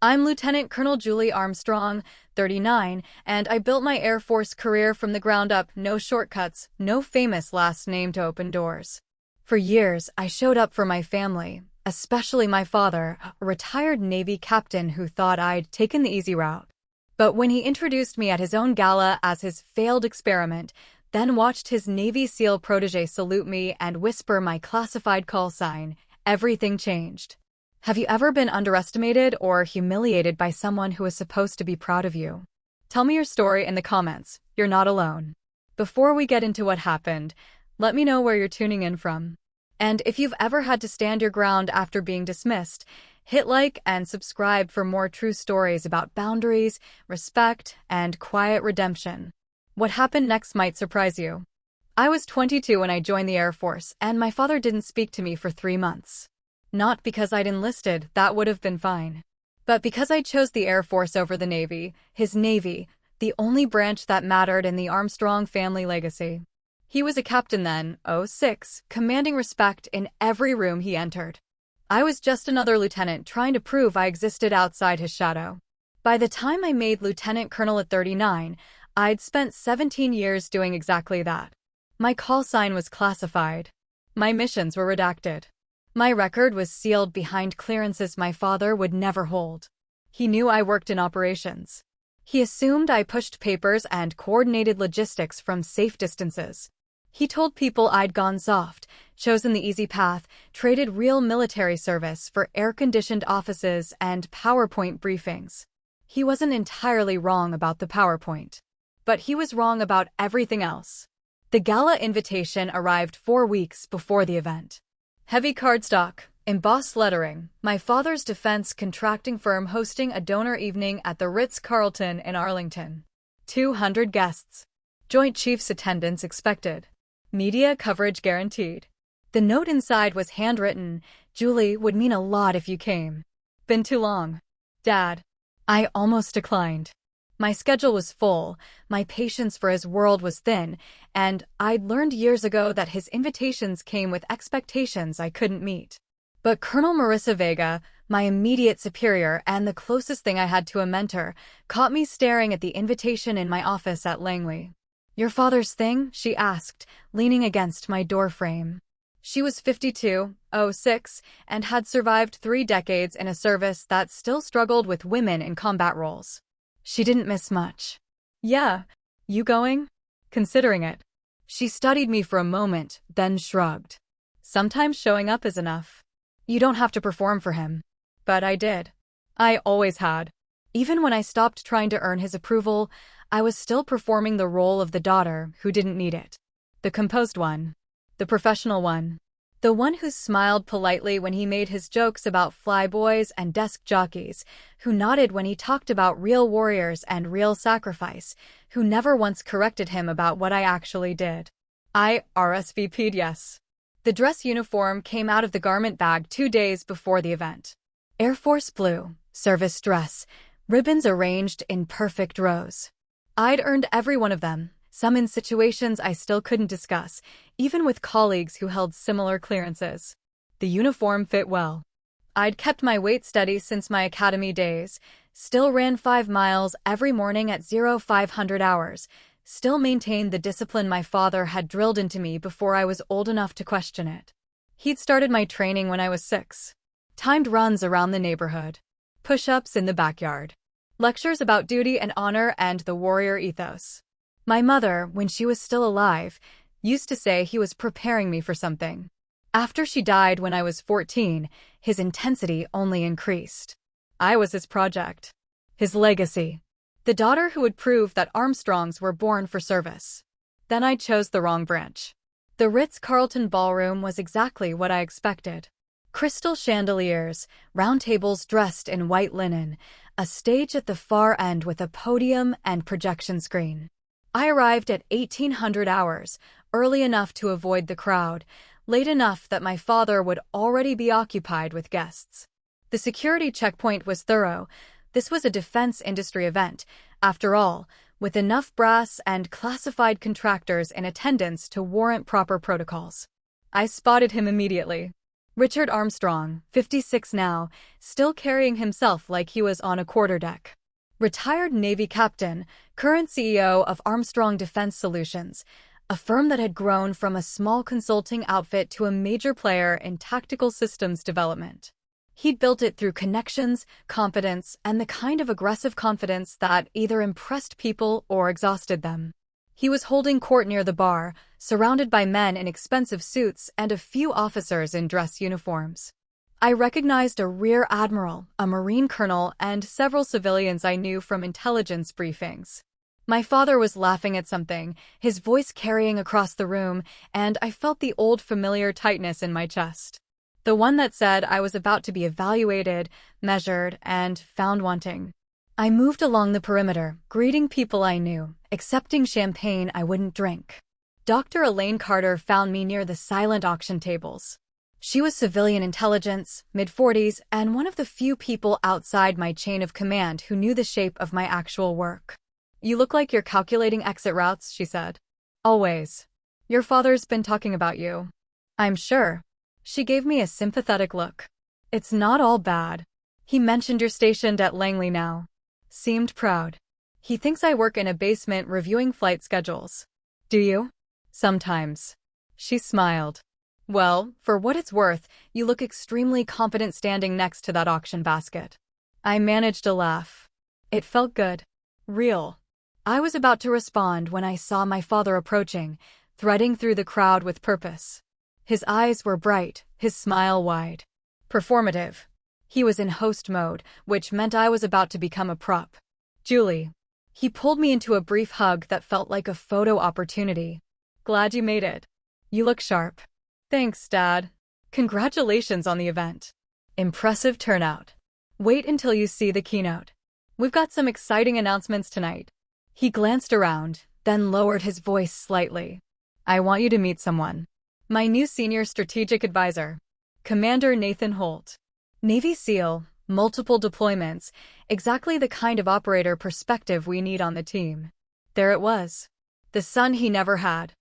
I'm Lieutenant Colonel Julie Armstrong, 39, and I built my Air Force career from the ground up, no shortcuts, no famous last name to open doors. For years, I showed up for my family, especially my father, a retired Navy captain who thought I'd taken the easy route. But when he introduced me at his own gala as his failed experiment, then watched his Navy SEAL protege salute me and whisper my classified call sign, everything changed. Have you ever been underestimated or humiliated by someone who is supposed to be proud of you? Tell me your story in the comments. You're not alone. Before we get into what happened, let me know where you're tuning in from. And if you've ever had to stand your ground after being dismissed, hit like and subscribe for more true stories about boundaries, respect, and quiet redemption. What happened next might surprise you. I was 22 when I joined the Air Force, and my father didn't speak to me for 3 months. Not because I'd enlisted, that would have been fine. But because I chose the Air Force over the Navy, his Navy, the only branch that mattered in the Armstrong family legacy. He was a captain then, '06, commanding respect in every room he entered. I was just another lieutenant trying to prove I existed outside his shadow. By the time I made lieutenant colonel at 39, I'd spent 17 years doing exactly that. My call sign was classified. My missions were redacted. My record was sealed behind clearances my father would never hold. He knew I worked in operations. He assumed I pushed papers and coordinated logistics from safe distances. He told people I'd gone soft, chosen the easy path, traded real military service for air-conditioned offices and PowerPoint briefings. He wasn't entirely wrong about the PowerPoint. But he was wrong about everything else. The gala invitation arrived 4 weeks before the event. Heavy cardstock, embossed lettering, my father's defense contracting firm hosting a donor evening at the Ritz-Carlton in Arlington. 200 guests. Joint Chiefs attendance expected. Media coverage guaranteed. The note inside was handwritten, "Julie, would mean a lot if you came. Been too long. Dad." I almost declined. My schedule was full, my patience for his world was thin, and I'd learned years ago that his invitations came with expectations I couldn't meet. But Colonel Marissa Vega, my immediate superior and the closest thing I had to a mentor, caught me staring at the invitation in my office at Langley. "Your father's thing?" she asked, leaning against my doorframe. She was 52, '06, and had survived 3 decades in a service that still struggled with women in combat roles. She didn't miss much. "Yeah, you going?" "Considering it." She studied me for a moment, then shrugged. "Sometimes showing up is enough. You don't have to perform for him." But I did. I always had. Even when I stopped trying to earn his approval, I was still performing the role of the daughter who didn't need it. The composed one. The professional one. The one who smiled politely when he made his jokes about flyboys and desk jockeys, who nodded when he talked about real warriors and real sacrifice, who never once corrected him about what I actually did. I RSVP'd yes. The dress uniform came out of the garment bag 2 days before the event. Air Force blue, service dress, ribbons arranged in perfect rows. I'd earned every one of them, some in situations I still couldn't discuss, even with colleagues who held similar clearances. The uniform fit well. I'd kept my weight steady since my academy days, still ran 5 miles every morning at 0500 hours, still maintained the discipline my father had drilled into me before I was old enough to question it. He'd started my training when I was 6. Timed runs around the neighborhood. Push-ups in the backyard. Lectures about duty and honor and the warrior ethos. My mother, when she was still alive, used to say he was preparing me for something. After she died when I was 14, his intensity only increased. I was his project. His legacy. The daughter who would prove that Armstrongs were born for service. Then I chose the wrong branch. The Ritz-Carlton ballroom was exactly what I expected. Crystal chandeliers, round tables dressed in white linen, a stage at the far end with a podium and projection screen. I arrived at 1800 hours, early enough to avoid the crowd, late enough that my father would already be occupied with guests. The security checkpoint was thorough. This was a defense industry event, after all, with enough brass and classified contractors in attendance to warrant proper protocols. I spotted him immediately. Richard Armstrong, 56 now, still carrying himself like he was on a quarterdeck. Retired Navy captain, current CEO of Armstrong Defense Solutions, a firm that had grown from a small consulting outfit to a major player in tactical systems development. He'd built it through connections, competence, and the kind of aggressive confidence that either impressed people or exhausted them. He was holding court near the bar, surrounded by men in expensive suits and a few officers in dress uniforms. I recognized a rear admiral, a Marine colonel, and several civilians I knew from intelligence briefings. My father was laughing at something, his voice carrying across the room, and I felt the old familiar tightness in my chest. The one that said I was about to be evaluated, measured, and found wanting. I moved along the perimeter, greeting people I knew, accepting champagne I wouldn't drink. Dr. Elaine Carter found me near the silent auction tables. She was civilian intelligence, mid-40s, and one of the few people outside my chain of command who knew the shape of my actual work. "You look like you're calculating exit routes," she said. "Always. Your father's been talking about you." "I'm sure." She gave me a sympathetic look. "It's not all bad. He mentioned you're stationed at Langley now." Seemed proud. "He thinks I work in a basement reviewing flight schedules." "Do you?" "Sometimes." She smiled. "Well, for what it's worth, you look extremely competent standing next to that auction basket." I managed a laugh. It felt good. Real. I was about to respond when I saw my father approaching, threading through the crowd with purpose. His eyes were bright, his smile wide. Performative. He was in host mode, which meant I was about to become a prop. "Julie." He pulled me into a brief hug that felt like a photo opportunity. "Glad you made it. You look sharp." "Thanks, Dad. Congratulations on the event. Impressive turnout. Wait until you see the keynote. We've got some exciting announcements tonight." He glanced around, then lowered his voice slightly. "I want you to meet someone. My new senior strategic advisor, Commander Nathan Holt. Navy SEAL, multiple deployments, exactly the kind of operator perspective we need on the team." There it was. The son he never had.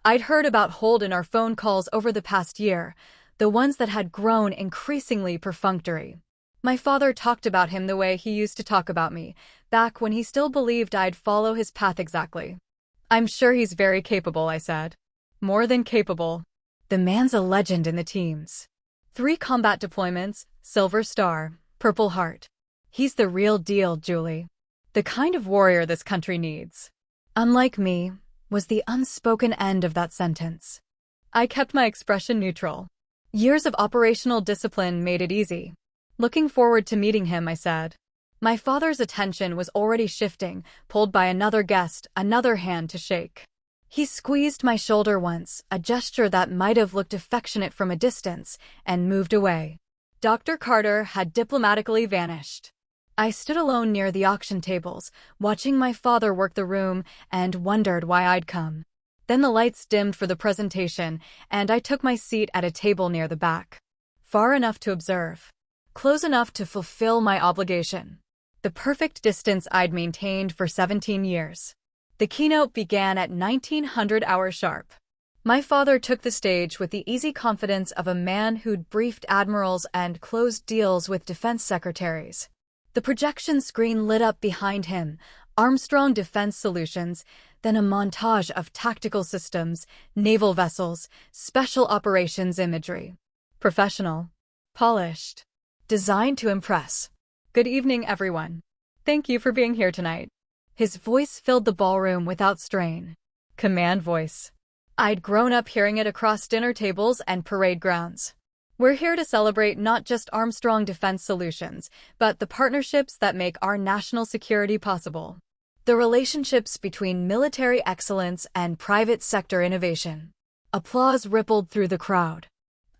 I'd heard about Holt in our phone calls over the past year, the ones that had grown increasingly perfunctory. My father talked about him the way he used to talk about me, back when he still believed I'd follow his path exactly. "I'm sure he's very capable," I said. "More than capable. The man's a legend in the teams. 3 combat deployments, Silver Star, Purple Heart. He's the real deal, Julie. The kind of warrior this country needs." "Unlike me," was the unspoken end of that sentence. I kept my expression neutral. Years of operational discipline made it easy. "Looking forward to meeting him," I said. My father's attention was already shifting, pulled by another guest, another hand to shake. He squeezed my shoulder once, a gesture that might have looked affectionate from a distance, and moved away. Dr. Carter had diplomatically vanished. I stood alone near the auction tables, watching my father work the room, and wondered why I'd come. Then the lights dimmed for the presentation, and I took my seat at a table near the back. Far enough to observe. Close enough to fulfill my obligation. The perfect distance I'd maintained for 17 years. The keynote began at 1900 hours sharp. My father took the stage with the easy confidence of a man who'd briefed admirals and closed deals with defense secretaries. The projection screen lit up behind him, Armstrong Defense Solutions, then a montage of tactical systems, naval vessels, special operations imagery. Professional. Polished. Designed to impress. "Good evening, everyone. Thank you for being here tonight." His voice filled the ballroom without strain. Command voice. I'd grown up hearing it across dinner tables and parade grounds. "We're here to celebrate not just Armstrong Defense Solutions, but the partnerships that make our national security possible. The relationships between military excellence and private sector innovation." Applause rippled through the crowd.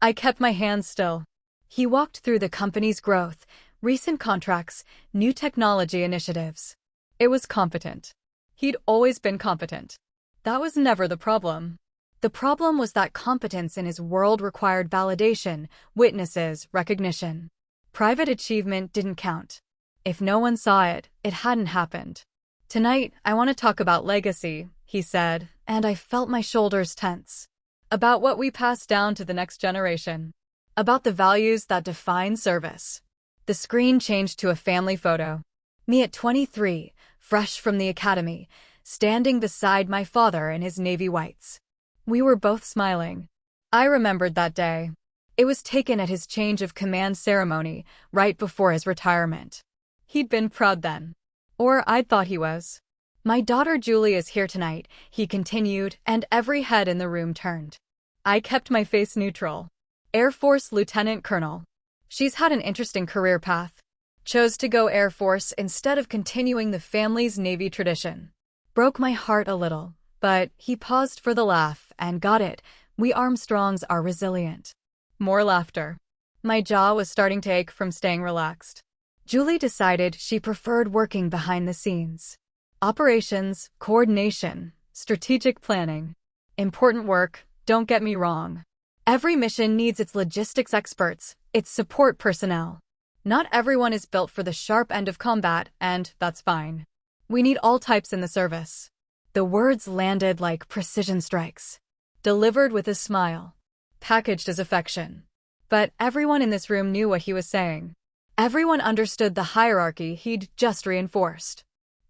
I kept my hands still. He walked through the company's growth, recent contracts, new technology initiatives. It was competent. He'd always been competent. That was never the problem. The problem was that competence in his world required validation, witnesses, recognition. Private achievement didn't count. If no one saw it, it hadn't happened. "Tonight, I want to talk about legacy," he said, and I felt my shoulders tense. "About what we pass down to the next generation. about the values that define service. The screen changed to a family photo. Me at 23, fresh from the academy, standing beside my father in his navy whites. We were both smiling. I remembered that day. It was taken at his change of command ceremony, right before his retirement. He'd been proud then. Or I'd thought he was. My daughter Julie is here tonight, he continued, and every head in the room turned. I kept my face neutral. Air Force Lieutenant Colonel. She's had an interesting career path. Chose to go Air Force instead of continuing the family's Navy tradition. Broke my heart a little, but he paused for the laugh and got it. We Armstrongs are resilient. More laughter. My jaw was starting to ache from staying relaxed. Julie decided she preferred working behind the scenes. Operations, coordination, strategic planning. Important work, don't get me wrong. Every mission needs its logistics experts, its support personnel. Not everyone is built for the sharp end of combat, and that's fine. We need all types in the service. The words landed like precision strikes. Delivered with a smile. Packaged as affection. But everyone in this room knew what he was saying. Everyone understood the hierarchy he'd just reinforced.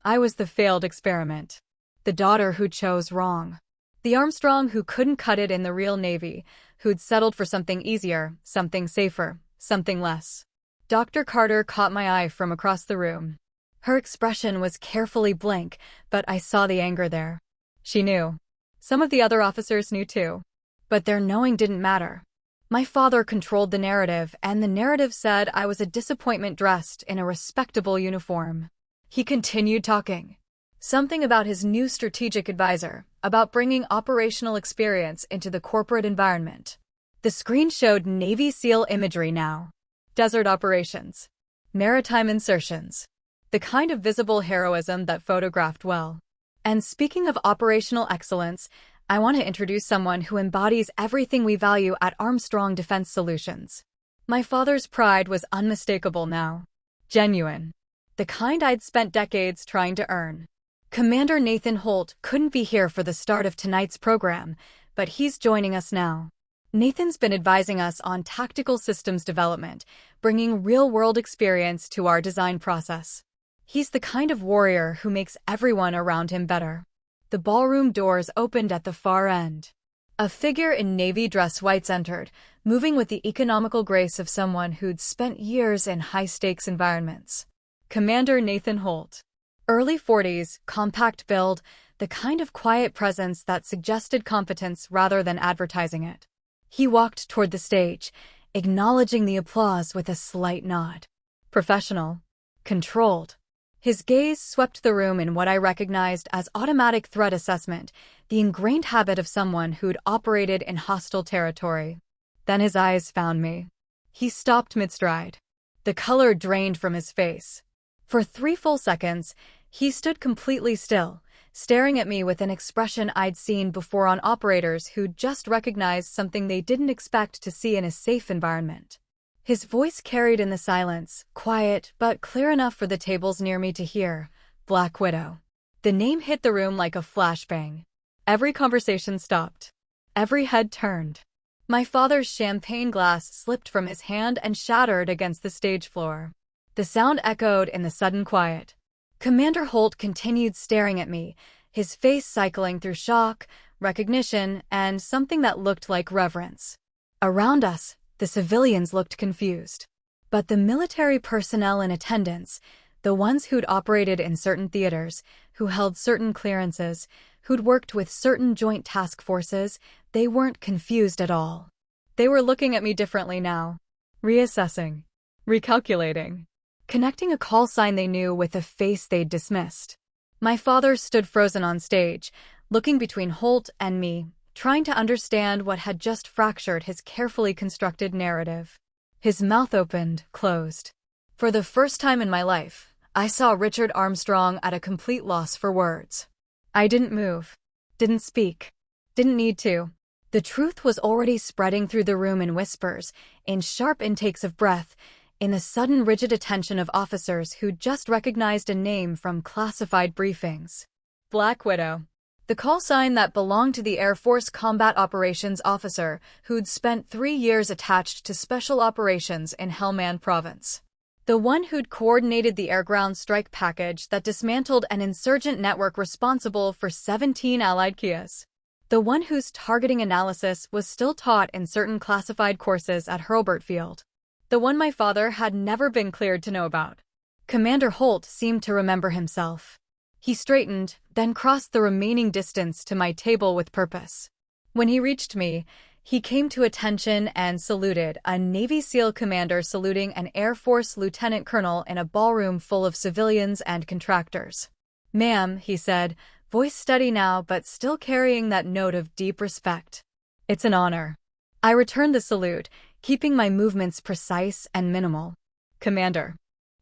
I was the failed experiment. The daughter who chose wrong. The Armstrong who couldn't cut it in the real Navy, who'd settled for something easier, something safer, something less. Dr. Carter caught my eye from across the room. Her expression was carefully blank, but I saw the anger there. She knew. Some of the other officers knew too. But their knowing didn't matter. My father controlled the narrative, and the narrative said I was a disappointment dressed in a respectable uniform. He continued talking. Something about his new strategic advisor, about bringing operational experience into the corporate environment. The screen showed Navy SEAL imagery now. Desert operations. Maritime insertions. The kind of visible heroism that photographed well. And speaking of operational excellence, I want to introduce someone who embodies everything we value at Armstrong Defense Solutions. My father's pride was unmistakable now. Genuine. The kind I'd spent decades trying to earn. Commander Nathan Holt couldn't be here for the start of tonight's program, but he's joining us now. Nathan's been advising us on tactical systems development, bringing real-world experience to our design process. He's the kind of warrior who makes everyone around him better. The ballroom doors opened at the far end. A figure in navy dress whites entered, moving with the economical grace of someone who'd spent years in high-stakes environments. Commander Nathan Holt. Early 40s, compact build, the kind of quiet presence that suggested competence rather than advertising it. He walked toward the stage, acknowledging the applause with a slight nod. Professional. Controlled. His gaze swept the room in what I recognized as automatic threat assessment, the ingrained habit of someone who'd operated in hostile territory. Then his eyes found me. He stopped mid-stride. The color drained from his face. For 3 full seconds, he stood completely still, staring at me with an expression I'd seen before on operators who'd just recognized something they didn't expect to see in a safe environment. His voice carried in the silence, quiet but clear enough for the tables near me to hear. Black Widow. The name hit the room like a flashbang. Every conversation stopped. Every head turned. My father's champagne glass slipped from his hand and shattered against the stage floor. The sound echoed in the sudden quiet. Commander Holt continued staring at me, his face cycling through shock, recognition, and something that looked like reverence. Around us, the civilians looked confused. But the military personnel in attendance, the ones who'd operated in certain theaters, who held certain clearances, who'd worked with certain joint task forces, they weren't confused at all. They were looking at me differently now. Reassessing. Recalculating. Connecting a call sign they knew with a face they'd dismissed. My father stood frozen on stage, looking between Holt and me, trying to understand what had just fractured his carefully constructed narrative. His mouth opened, closed. For the first time in my life, I saw Richard Armstrong at a complete loss for words. I didn't move. Didn't speak. Didn't need to. The truth was already spreading through the room in whispers, in sharp intakes of breath, in the sudden rigid attention of officers who'd just recognized a name from classified briefings. Black Widow. The call sign that belonged to the Air Force combat operations officer who'd spent 3 years attached to special operations in Helmand province. The one who'd coordinated the air-ground strike package that dismantled an insurgent network responsible for 17 Allied Kias. The one whose targeting analysis was still taught in certain classified courses at Hurlburt Field. The one my father had never been cleared to know about. Commander Holt seemed to remember himself. He straightened, then crossed the remaining distance to my table with purpose. When he reached me, he came to attention and saluted, a Navy SEAL commander saluting an Air Force lieutenant colonel in a ballroom full of civilians and contractors. "Ma'am," he said, voice steady now but still carrying that note of deep respect. "It's an honor." I returned the salute, keeping my movements precise and minimal. "Commander,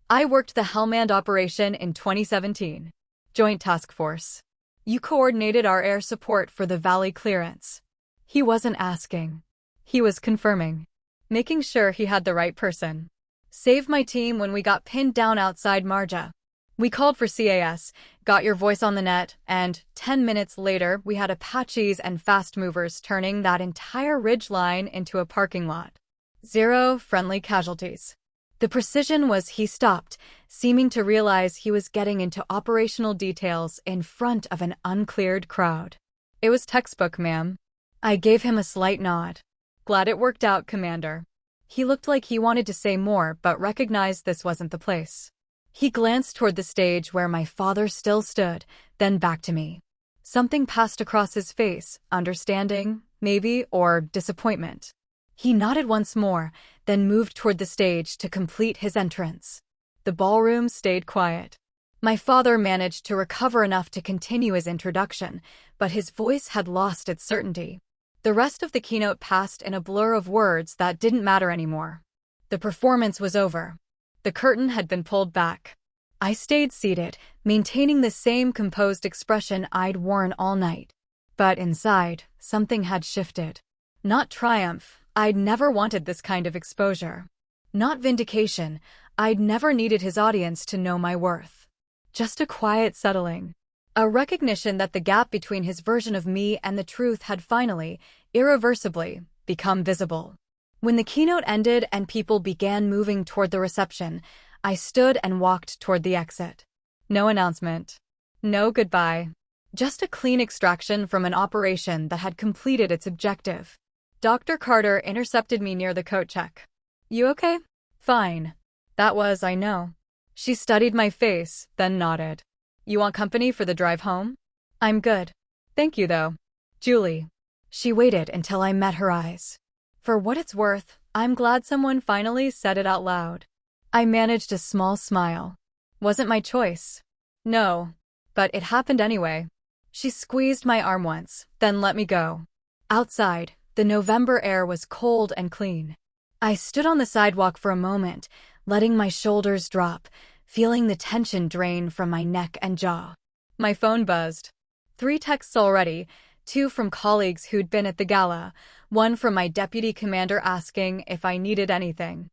I worked the Helmand operation in 2017. Joint Task Force. You coordinated our air support for the Valley clearance." He wasn't asking. He was confirming. Making sure he had the right person. "Saved my team when we got pinned down outside Marja. We called for CAS, got your voice on the net, and 10 minutes later we had Apaches and fast movers turning that entire ridge line into a parking lot. 0 friendly casualties." The precision was he stopped, seeming to realize he was getting into operational details in front of an uncleared crowd. "It was textbook, ma'am." I gave him a slight nod. "Glad it worked out, Commander." He looked like he wanted to say more but recognized this wasn't the place. He glanced toward the stage where my father still stood, then back to me. Something passed across his face, understanding, maybe, or disappointment. He nodded once more, then moved toward the stage to complete his entrance. The ballroom stayed quiet. My father managed to recover enough to continue his introduction, but his voice had lost its certainty. The rest of the keynote passed in a blur of words that didn't matter anymore. The performance was over. The curtain had been pulled back. I stayed seated, maintaining the same composed expression I'd worn all night. But inside, something had shifted. Not triumph. I'd never wanted this kind of exposure. Not vindication. I'd never needed his audience to know my worth. Just a quiet settling. A recognition that the gap between his version of me and the truth had finally, irreversibly, become visible. When the keynote ended and people began moving toward the reception, I stood and walked toward the exit. No announcement. No goodbye. Just a clean extraction from an operation that had completed its objective. Dr. Carter intercepted me near the coat check. "You okay?" "Fine." That was, I know. She studied my face, then nodded. "You want company for the drive home?" "I'm good. Thank you, though." "Julie." She waited until I met her eyes. For what it's worth, I'm glad someone finally said it out loud. I managed a small smile. Wasn't my choice. No. But it happened anyway. She squeezed my arm once, then let me go. Outside, the November air was cold and clean. I stood on the sidewalk for a moment, letting my shoulders drop, feeling the tension drain from my neck and jaw. My phone buzzed. 3 texts already, 2 from colleagues who'd been at the gala, 1 from my deputy commander asking if I needed anything.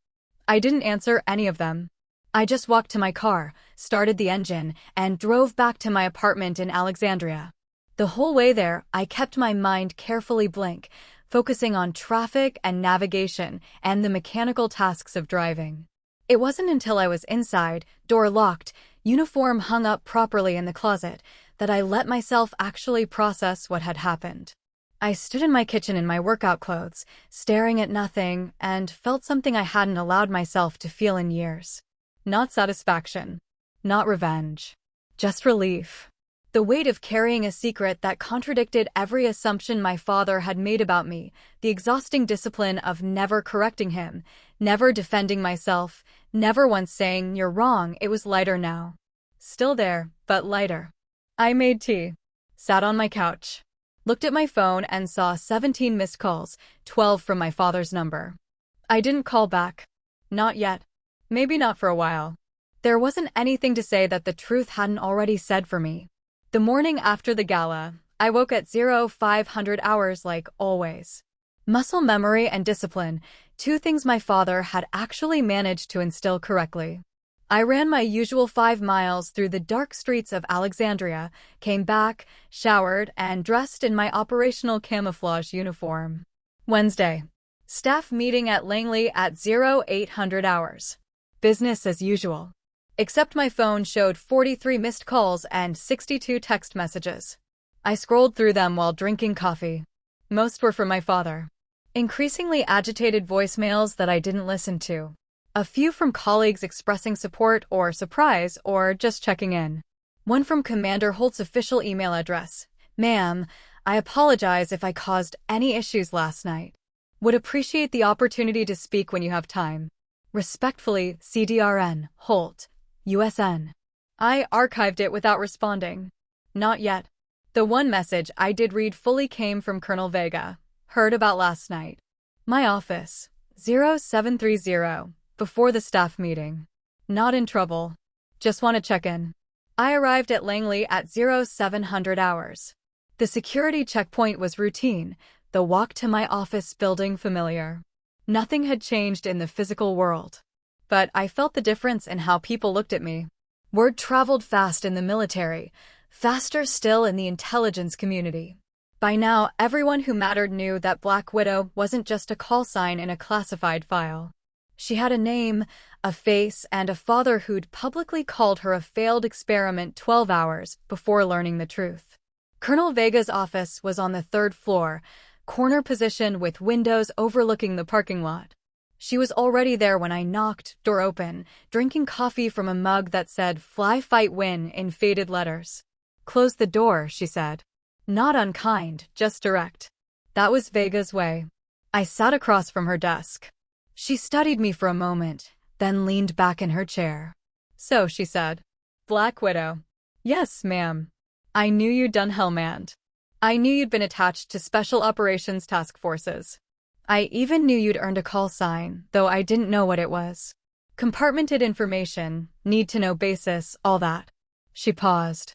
I didn't answer any of them. I just walked to my car, started the engine, and drove back to my apartment in Alexandria. The whole way there, I kept my mind carefully blank, focusing on traffic and navigation and the mechanical tasks of driving. It wasn't until I was inside, door locked, uniform hung up properly in the closet, that I let myself actually process what had happened. I stood in my kitchen in my workout clothes, staring at nothing, and felt something I hadn't allowed myself to feel in years. Not satisfaction. Not revenge. Just relief. The weight of carrying a secret that contradicted every assumption my father had made about me, the exhausting discipline of never correcting him, never defending myself, never once saying, "You're wrong," it was lighter now. Still there, but lighter. I made tea. Sat on my couch. Looked at my phone and saw 17 missed calls, 12 from my father's number. I didn't call back. Not yet. Maybe not for a while. There wasn't anything to say that the truth hadn't already said for me. The morning after the gala, I woke at 0500 hours like always. Muscle memory and discipline, 2 things my father had actually managed to instill correctly. I ran my usual 5 miles through the dark streets of Alexandria, came back, showered, and dressed in my operational camouflage uniform. Wednesday. Staff meeting at Langley at 0800 hours. Business as usual. Except my phone showed 43 missed calls and 62 text messages. I scrolled through them while drinking coffee. Most were from my father. Increasingly agitated voicemails that I didn't listen to. A few from colleagues expressing support or surprise or just checking in. One from Commander Holt's official email address. Ma'am, I apologize if I caused any issues last night. Would appreciate the opportunity to speak when you have time. Respectfully, CDRN, Holt, USN. I archived it without responding. Not yet. The one message I did read fully came from Colonel Vega. Heard about last night. My office, 0730. Before the staff meeting. Not in trouble. Just want to check in. I arrived at Langley at 0700 hours. The security checkpoint was routine, the walk to my office building familiar. Nothing had changed in the physical world. But I felt the difference in how people looked at me. Word traveled fast in the military, faster still in the intelligence community. By now, everyone who mattered knew that Black Widow wasn't just a call sign in a classified file. She had a name, a face, and a father who'd publicly called her a failed experiment 12 hours before learning the truth. Colonel Vega's office was on the 3rd floor, corner position with windows overlooking the parking lot. She was already there when I knocked, door open, drinking coffee from a mug that said "Fly Fight Win" in faded letters. Close the door, she said. Not unkind, just direct. That was Vega's way. I sat across from her desk. She studied me for a moment, then leaned back in her chair. So, she said. Black Widow. Yes, ma'am. I knew you'd done Hellmanned. I knew you'd been attached to Special Operations Task Forces. I even knew you'd earned a call sign, though I didn't know what it was. Compartmented information, need-to-know basis, all that. She paused.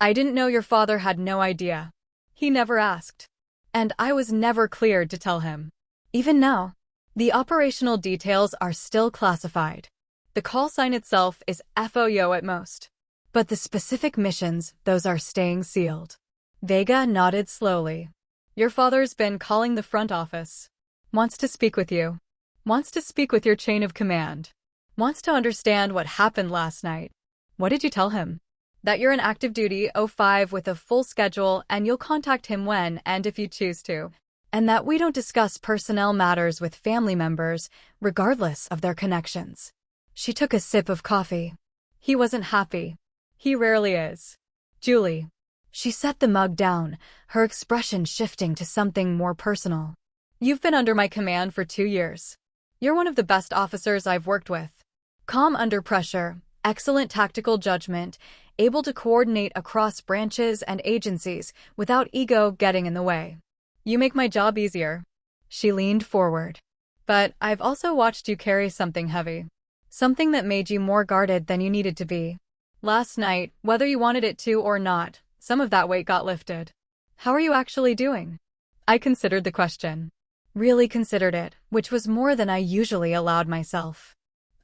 I didn't know your father had no idea. He never asked. And I was never cleared to tell him. Even now. The operational details are still classified. The call sign itself is FOIO at most. But the specific missions, those are staying sealed. Vega nodded slowly. Your father's been calling the front office. Wants to speak with you. Wants to speak with your chain of command. Wants to understand what happened last night. What did you tell him? That you're in active duty 05 with a full schedule and you'll contact him when and if you choose to. And that we don't discuss personnel matters with family members, regardless of their connections. She took a sip of coffee. He wasn't happy. He rarely is. Julie. She set the mug down, her expression shifting to something more personal. You've been under my command for 2 years. You're one of the best officers I've worked with. Calm under pressure, excellent tactical judgment, able to coordinate across branches and agencies without ego getting in the way. You make my job easier. She leaned forward. But I've also watched you carry something heavy. Something that made you more guarded than you needed to be. Last night, whether you wanted it to or not, some of that weight got lifted. How are you actually doing? I considered the question. Really considered it, which was more than I usually allowed myself.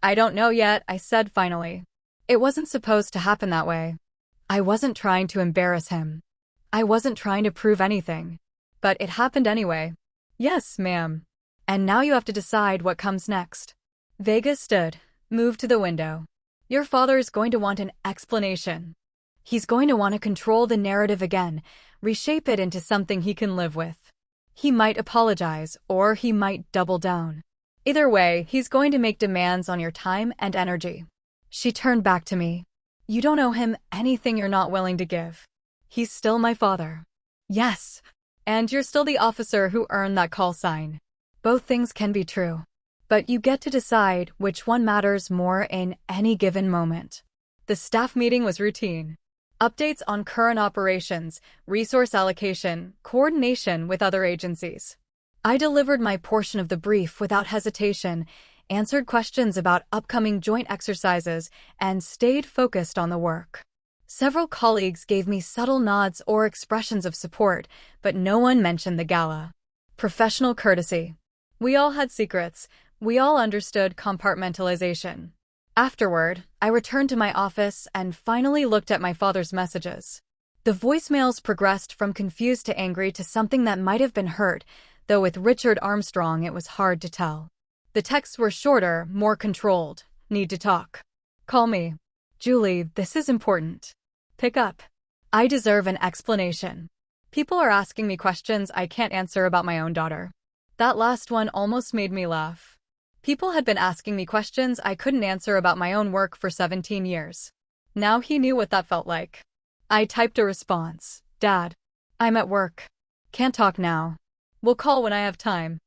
I don't know yet, I said finally. It wasn't supposed to happen that way. I wasn't trying to embarrass him. I wasn't trying to prove anything. But it happened anyway. Yes, ma'am. And now you have to decide what comes next. Vega stood, moved to the window. Your father's going to want an explanation. He's going to want to control the narrative again, reshape it into something he can live with. He might apologize, or he might double down. Either way, he's going to make demands on your time and energy. She turned back to me. You don't owe him anything you're not willing to give. He's still my father. Yes. And you're still the officer who earned that call sign. Both things can be true. But you get to decide which one matters more in any given moment. The staff meeting was routine. Updates on current operations, resource allocation, coordination with other agencies. I delivered my portion of the brief without hesitation, answered questions about upcoming joint exercises, and stayed focused on the work. Several colleagues gave me subtle nods or expressions of support, but no one mentioned the gala. Professional courtesy. We all had secrets. We all understood compartmentalization. Afterward, I returned to my office and finally looked at my father's messages. The voicemails progressed from confused to angry to something that might have been hurt, though with Richard Armstrong it was hard to tell. The texts were shorter, more controlled. Need to talk. Call me. Julie, this is important. Pick up. I deserve an explanation. People are asking me questions I can't answer about my own daughter. That last one almost made me laugh. People had been asking me questions I couldn't answer about my own work for 17 years. Now he knew what that felt like. I typed a response. Dad, I'm at work. Can't talk now. We'll call when I have time.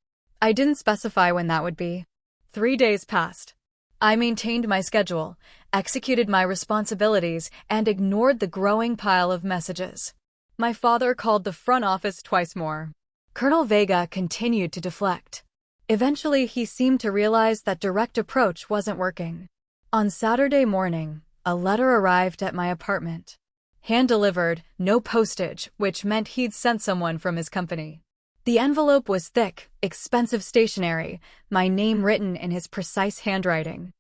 I didn't specify when that would be. 3 days passed. I maintained my schedule, executed my responsibilities, and ignored the growing pile of messages. My father called the front office twice more. Colonel Vega continued to deflect. Eventually, he seemed to realize that direct approach wasn't working. On Saturday morning, a letter arrived at my apartment. Hand-delivered, no postage, which meant he'd sent someone from his company. The envelope was thick, expensive stationery, my name written in his precise handwriting.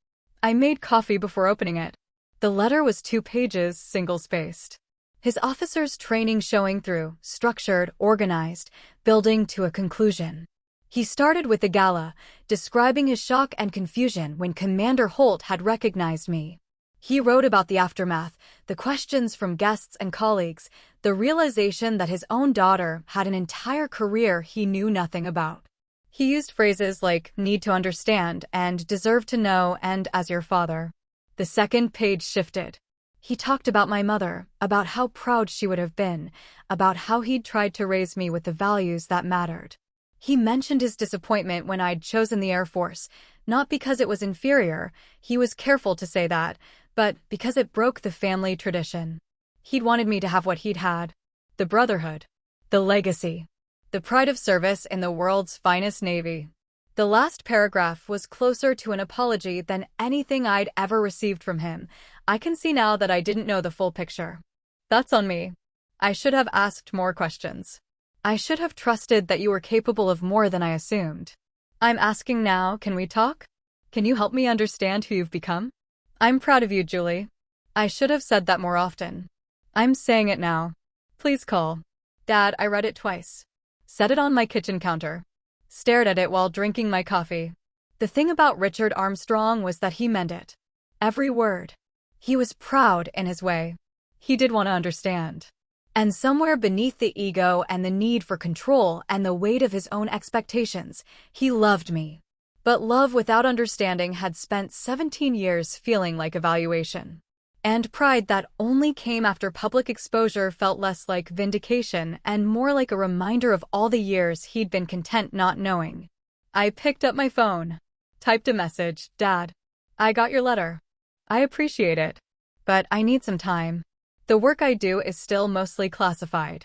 I made coffee before opening it. The letter was 2 pages, single-spaced. His officer's training showing through, structured, organized, building to a conclusion. He started with the gala, describing his shock and confusion when Commander Holt had recognized me. He wrote about the aftermath, the questions from guests and colleagues, the realization that his own daughter had an entire career he knew nothing about. He used phrases like, need to understand, and deserve to know, and as your father. The second page shifted. He talked about my mother, about how proud she would have been, about how he'd tried to raise me with the values that mattered. He mentioned his disappointment when I'd chosen the Air Force, not because it was inferior, he was careful to say that, but because it broke the family tradition. He'd wanted me to have what he'd had. The brotherhood. The legacy. The pride of service in the world's finest Navy. The last paragraph was closer to an apology than anything I'd ever received from him. I can see now that I didn't know the full picture. That's on me. I should have asked more questions. I should have trusted that you were capable of more than I assumed. I'm asking now, can we talk? Can you help me understand who you've become? I'm proud of you, Julie. I should have said that more often. I'm saying it now. Please call. Dad, I read it twice. Set it on my kitchen counter. Stared at it while drinking my coffee. The thing about Richard Armstrong was that he meant it. Every word. He was proud in his way. He did want to understand. And somewhere beneath the ego and the need for control and the weight of his own expectations, he loved me. But love without understanding had spent 17 years feeling like evaluation. And pride that only came after public exposure felt less like vindication and more like a reminder of all the years he'd been content not knowing. I picked up my phone. Typed a message, Dad. I got your letter. I appreciate it. But I need some time. The work I do is still mostly classified.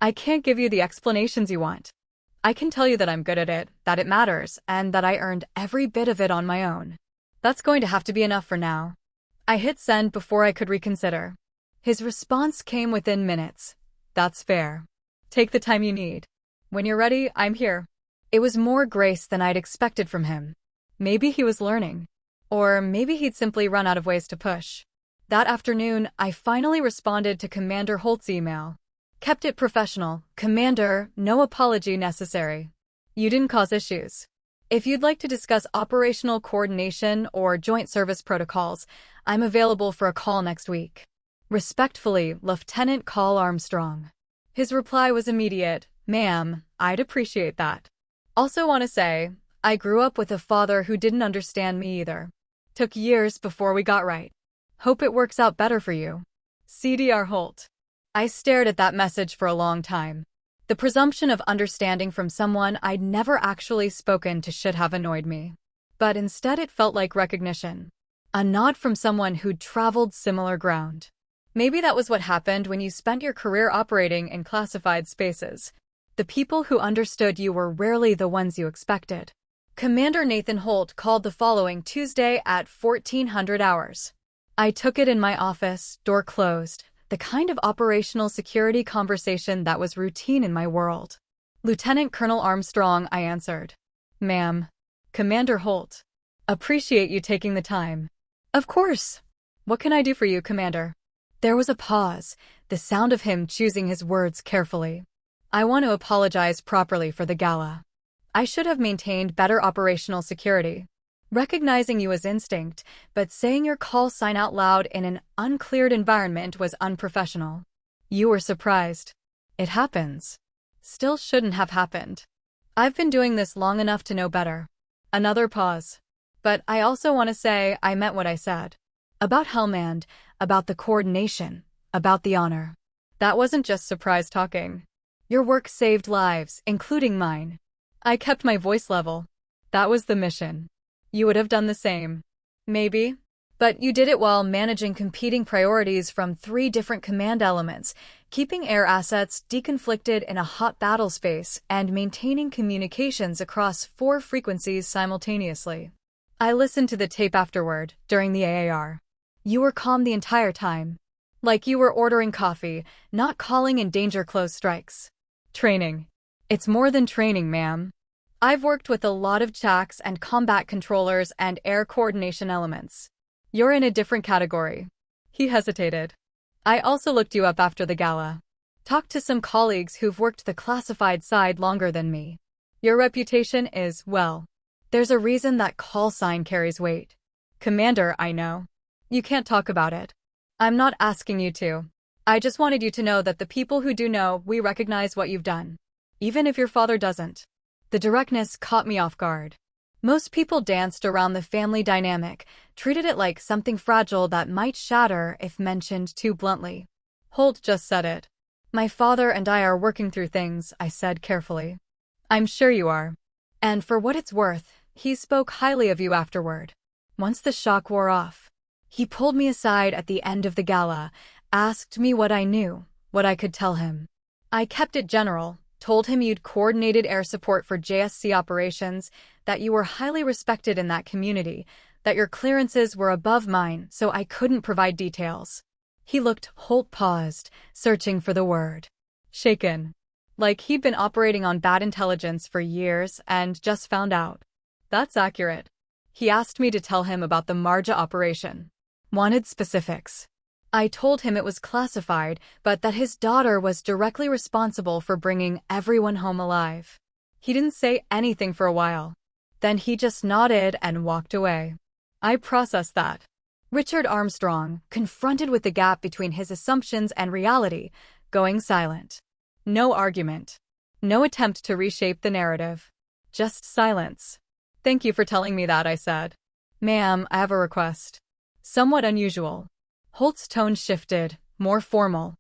I can't give you the explanations you want. I can tell you that I'm good at it, that it matters, and that I earned every bit of it on my own. That's going to have to be enough for now. I hit send before I could reconsider. His response came within minutes. That's fair. Take the time you need. When you're ready, I'm here. It was more grace than I'd expected from him. Maybe he was learning. Or maybe he'd simply run out of ways to push. That afternoon, I finally responded to Commander Holt's email. Kept it professional. Commander, no apology necessary. You didn't cause issues. If you'd like to discuss operational coordination or joint service protocols, I'm available for a call next week. Respectfully, Lieutenant Call Armstrong. His reply was immediate. Ma'am, I'd appreciate that. Also want to say, I grew up with a father who didn't understand me either. Took years before we got right. Hope it works out better for you. CDR Holt. I stared at that message for a long time. The presumption of understanding from someone I'd never actually spoken to should have annoyed me. But instead it felt like recognition. A nod from someone who'd traveled similar ground. Maybe that was what happened when you spent your career operating in classified spaces. The people who understood you were rarely the ones you expected. Commander Nathan Holt called the following Tuesday at 1400 hours. I took it in my office, door closed, the kind of operational security conversation that was routine in my world. Lieutenant Colonel Armstrong, I answered. Ma'am. Commander Holt. Appreciate you taking the time. Of course. What can I do for you, Commander? There was a pause, the sound of him choosing his words carefully. I want to apologize properly for the gala. I should have maintained better operational security. Recognizing you as instinct, but saying your call sign out loud in an uncleared environment was unprofessional. You were surprised. It happens. Still shouldn't have happened. I've been doing this long enough to know better. Another pause. But I also want to say I meant what I said. About Hellmand, about the coordination, about the honor. That wasn't just surprise talking. Your work saved lives, including mine. I kept my voice level. That was the mission. You would have done the same. Maybe. But you did it while managing competing priorities from 3 different command elements, keeping air assets deconflicted in a hot battle space, and maintaining communications across 4 frequencies simultaneously. I listened to the tape afterward, during the AAR. You were calm the entire time. Like you were ordering coffee, not calling in danger close strikes. Training. It's more than training, ma'am. I've worked with a lot of checks and combat controllers and air coordination elements. You're in a different category. He hesitated. I also looked you up after the gala. Talked to some colleagues who've worked the classified side longer than me. Your reputation is, well, there's a reason that call sign carries weight. Commander, I know. You can't talk about it. I'm not asking you to. I just wanted you to know that the people who do know, we recognize what you've done. Even if your father doesn't. The directness caught me off guard. Most people danced around the family dynamic, treated it like something fragile that might shatter if mentioned too bluntly. Holt just said it. My father and I are working through things, I said carefully. I'm sure you are. And for what it's worth, he spoke highly of you afterward. Once the shock wore off, he pulled me aside at the end of the gala, asked me what I knew, what I could tell him. I kept it general, told him you'd coordinated air support for JSC operations, that you were highly respected in that community, that your clearances were above mine, so I couldn't provide details. He looked. Holt paused, searching for the word. Shaken. Like he'd been operating on bad intelligence for years and just found out. That's accurate. He asked me to tell him about the Marja operation. Wanted specifics. I told him it was classified, but that his daughter was directly responsible for bringing everyone home alive. He didn't say anything for a while. Then he just nodded and walked away. I processed that. Richard Armstrong, confronted with the gap between his assumptions and reality, going silent. No argument. No attempt to reshape the narrative. Just silence. Thank you for telling me that, I said. Ma'am, I have a request. Somewhat unusual. Holt's tone shifted, more formal.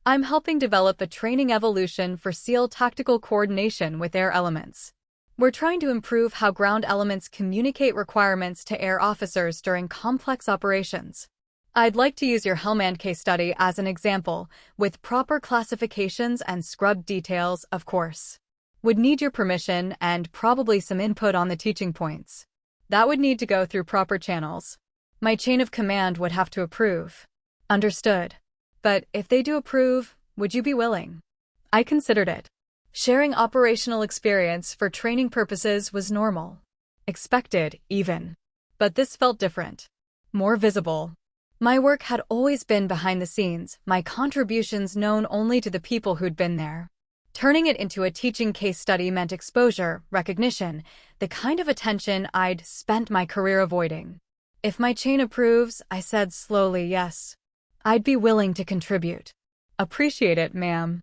I'm helping develop a training evolution for SEAL tactical coordination with air elements. We're trying to improve how ground elements communicate requirements to air officers during complex operations. I'd like to use your Hellmand case study as an example, with proper classifications and scrubbed details, of course. Would need your permission and probably some input on the teaching points. That would need to go through proper channels. My chain of command would have to approve. Understood. But if they do approve, would you be willing? I considered it. Sharing operational experience for training purposes was normal. Expected, even. But this felt different. More visible. My work had always been behind the scenes, my contributions known only to the people who'd been there. Turning it into a teaching case study meant exposure, recognition, the kind of attention I'd spent my career avoiding. If my chain approves, I said slowly, yes. I'd be willing to contribute. Appreciate it, ma'am.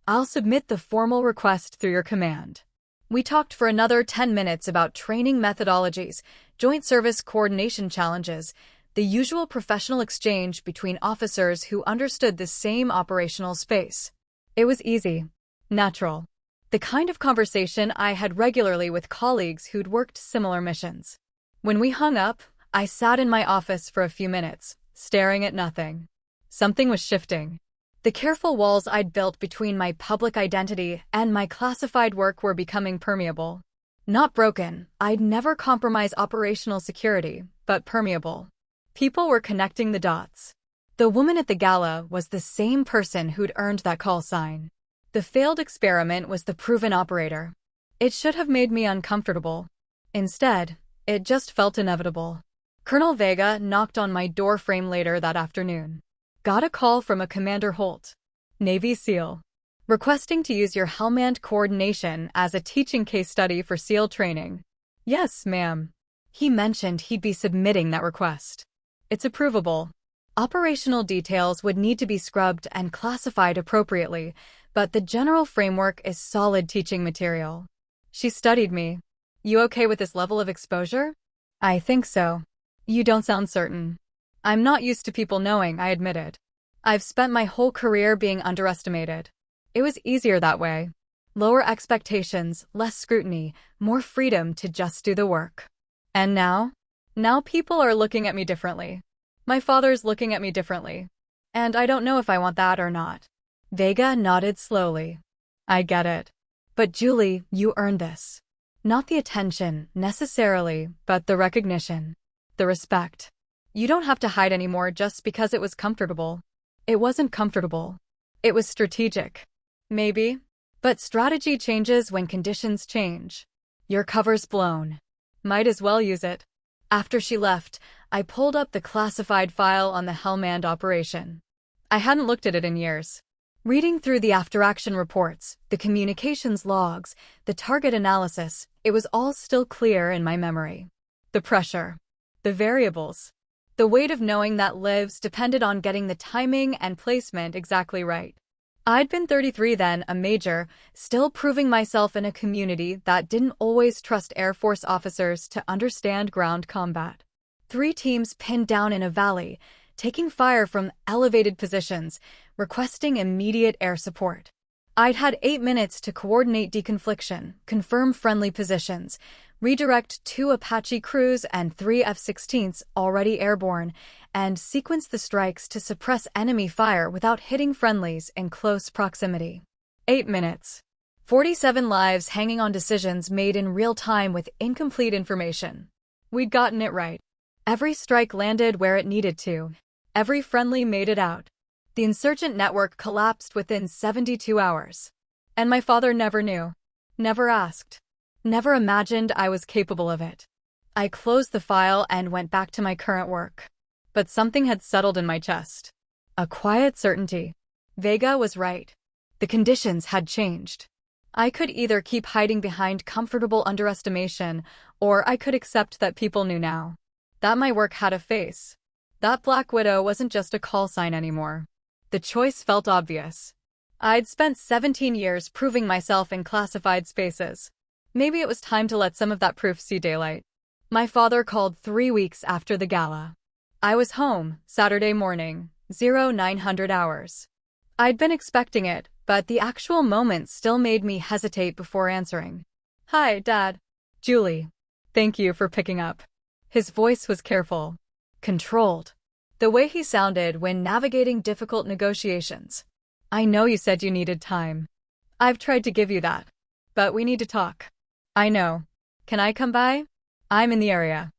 I'll submit the formal request through your command. We talked for another 10 minutes about training methodologies, joint service coordination challenges, the usual professional exchange between officers who understood the same operational space. It was easy. Natural. The kind of conversation I had regularly with colleagues who'd worked similar missions. When we hung up, I sat in my office for a few minutes, staring at nothing. Something was shifting. The careful walls I'd built between my public identity and my classified work were becoming permeable. Not broken, I'd never compromise operational security, but permeable. People were connecting the dots. The woman at the gala was the same person who'd earned that call sign. The failed experiment was the proven operator. It should have made me uncomfortable. Instead, it just felt inevitable. Colonel Vega knocked on my doorframe later that afternoon. Got a call from a Commander Holt, Navy SEAL, requesting to use your Hellman coordination as a teaching case study for SEAL training. Yes, ma'am. He mentioned he'd be submitting that request. It's approvable. Operational details would need to be scrubbed and classified appropriately, but the general framework is solid teaching material. She studied me. You okay with this level of exposure? I think so. You don't sound certain. I'm not used to people knowing, I admitted. I've spent my whole career being underestimated. It was easier that way. Lower expectations, less scrutiny, more freedom to just do the work. And now? Now people are looking at me differently. My father's looking at me differently. And I don't know if I want that or not. Vega nodded slowly. I get it. But Julie, you earned this. Not the attention, necessarily, but the recognition. The respect. You don't have to hide anymore just because it was comfortable. It wasn't comfortable. It was strategic. Maybe. But strategy changes when conditions change. Your cover's blown. Might as well use it. After she left, I pulled up the classified file on the Hellman operation. I hadn't looked at it in years. Reading through the after-action reports, the communications logs, the target analysis, it was all still clear in my memory. The pressure. The variables. The weight of knowing that lives depended on getting the timing and placement exactly right. I'd been 33 then, a major, still proving myself in a community that didn't always trust Air Force officers to understand ground combat. 3 teams pinned down in a valley, taking fire from elevated positions, requesting immediate air support. I'd had 8 minutes to coordinate deconfliction, confirm friendly positions, redirect 2 Apache crews and 3 F-16s already airborne, and sequence the strikes to suppress enemy fire without hitting friendlies in close proximity. 8 minutes. 47 lives hanging on decisions made in real time with incomplete information. We'd gotten it right. Every strike landed where it needed to. Every friendly made it out. The insurgent network collapsed within 72 hours. And my father never knew. Never asked. Never imagined I was capable of it. I closed the file and went back to my current work. But something had settled in my chest. A quiet certainty. Vega was right. The conditions had changed. I could either keep hiding behind comfortable underestimation, or I could accept that people knew now. That my work had a face. That Black Widow wasn't just a call sign anymore. The choice felt obvious. I'd spent 17 years proving myself in classified spaces. Maybe it was time to let some of that proof see daylight. My father called 3 weeks after the gala. I was home, Saturday morning, 0900 hours. I'd been expecting it, but the actual moment still made me hesitate before answering. Hi, Dad. Julie. Thank you for picking up. His voice was careful. Controlled. The way he sounded when navigating difficult negotiations. I know you said you needed time. I've tried to give you that. But we need to talk. I know. Can I come by? I'm in the area.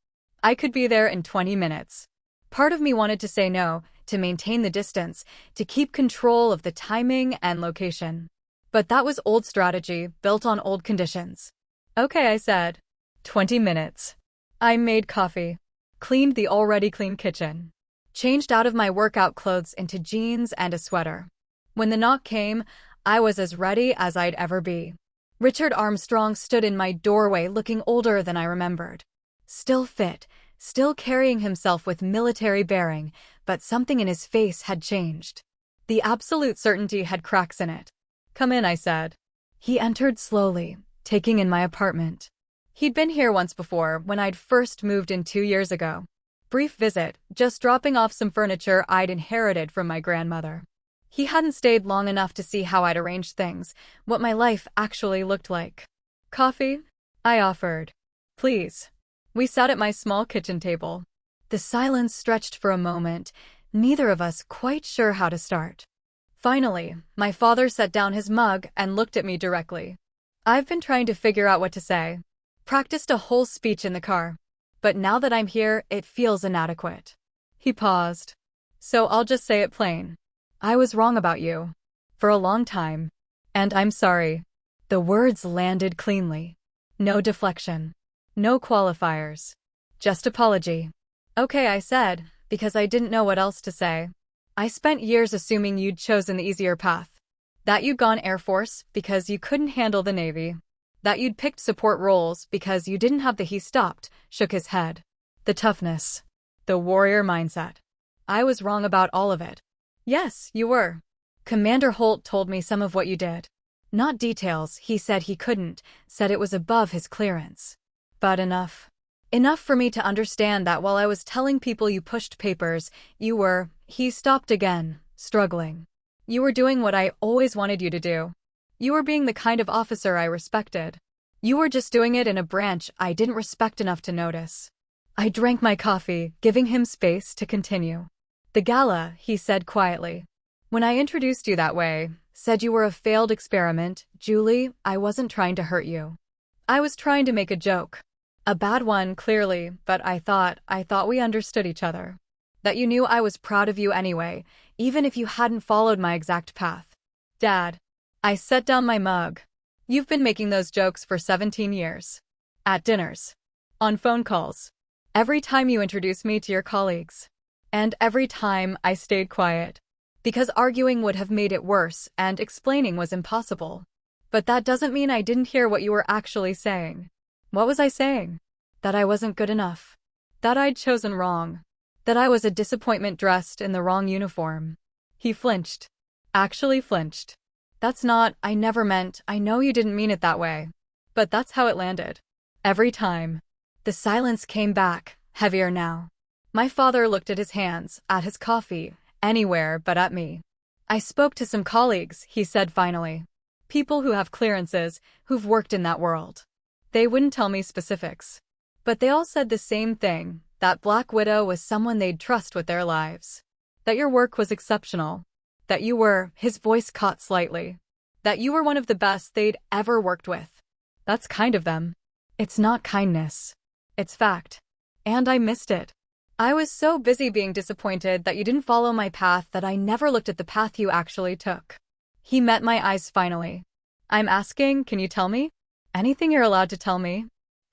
I could be there in 20 minutes. Part of me wanted to say no, to maintain the distance, to keep control of the timing and location. But that was old strategy, built on old conditions. Okay, I said. 20 minutes. I made coffee. Cleaned the already clean kitchen. Changed out of my workout clothes into jeans and a sweater. When the knock came, I was as ready as I'd ever be. Richard Armstrong stood in my doorway looking older than I remembered. Still fit, still carrying himself with military bearing, but something in his face had changed. The absolute certainty had cracks in it. Come in, I said. He entered slowly, taking in my apartment. He'd been here once before, when I'd first moved in 2 years ago. Brief visit, just dropping off some furniture I'd inherited from my grandmother. He hadn't stayed long enough to see how I'd arranged things, what my life actually looked like. Coffee? I offered. Please. We sat at my small kitchen table. The silence stretched for a moment, neither of us quite sure how to start. Finally, my father set down his mug and looked at me directly. I've been trying to figure out what to say. Practiced a whole speech in the car. But now that I'm here, it feels inadequate. He paused. So I'll just say it plain. I was wrong about you. For a long time. And I'm sorry. The words landed cleanly. No deflection. No qualifiers. Just apology. Okay, I said, because I didn't know what else to say. I spent years assuming you'd chosen the easier path. That you'd gone Air Force because you couldn't handle the Navy. That you'd picked support roles because you didn't have the— He stopped, shook his head. The toughness. The warrior mindset. I was wrong about all of it. Yes, you were. Commander Holt told me some of what you did. Not details, he said he couldn't, said it was above his clearance. But enough. Enough for me to understand that while I was telling people you pushed papers, you were— He stopped again, struggling. You were doing what I always wanted you to do. You were being the kind of officer I respected. You were just doing it in a branch I didn't respect enough to notice. I drank my coffee, giving him space to continue. The gala, he said quietly. When I introduced you that way, said you were a failed experiment, Julie, I wasn't trying to hurt you. I was trying to make a joke. A bad one, clearly, but I thought we understood each other. That you knew I was proud of you anyway, even if you hadn't followed my exact path. Dad. I set down my mug. You've been making those jokes for 17 years. At dinners. On phone calls. Every time you introduced me to your colleagues. And every time I stayed quiet. Because arguing would have made it worse and explaining was impossible. But that doesn't mean I didn't hear what you were actually saying. What was I saying? That I wasn't good enough. That I'd chosen wrong. That I was a disappointment dressed in the wrong uniform. He flinched. Actually flinched. That's not— I never meant— I know you didn't mean it that way. But that's how it landed. Every time. The silence came back, heavier now. My father looked at his hands, at his coffee, anywhere but at me. I spoke to some colleagues, he said finally. People who have clearances, who've worked in that world. They wouldn't tell me specifics. But they all said the same thing, that Black Widow was someone they'd trust with their lives. That your work was exceptional. That you were— his voice caught slightly. That you were one of the best they'd ever worked with. That's kind of them. It's not kindness. It's fact. And I missed it. I was so busy being disappointed that you didn't follow my path that I never looked at the path you actually took. He met my eyes finally. I'm asking, can you tell me? Anything you're allowed to tell me?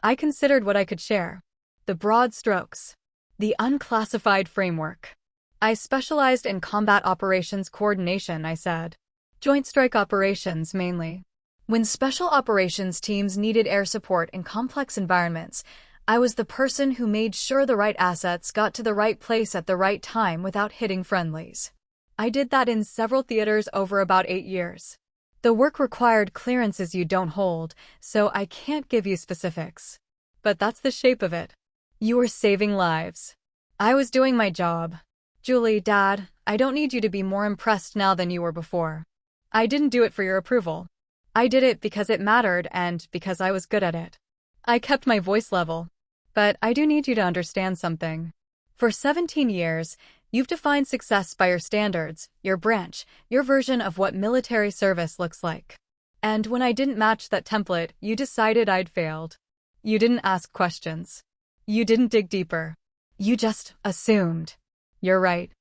I considered what I could share. The broad strokes. The unclassified framework. I specialized in combat operations coordination, I said. Joint strike operations, mainly. When special operations teams needed air support in complex environments, I was the person who made sure the right assets got to the right place at the right time without hitting friendlies. I did that in several theaters over about 8 years. The work required clearances you don't hold, so I can't give you specifics. But that's the shape of it. You were saving lives. I was doing my job. Julie, Dad, I don't need you to be more impressed now than you were before. I didn't do it for your approval. I did it because it mattered and because I was good at it. I kept my voice level. But I do need you to understand something. For 17 years, you've defined success by your standards, your branch, your version of what military service looks like. And when I didn't match that template, you decided I'd failed. You didn't ask questions. You didn't dig deeper. You just assumed. You're right.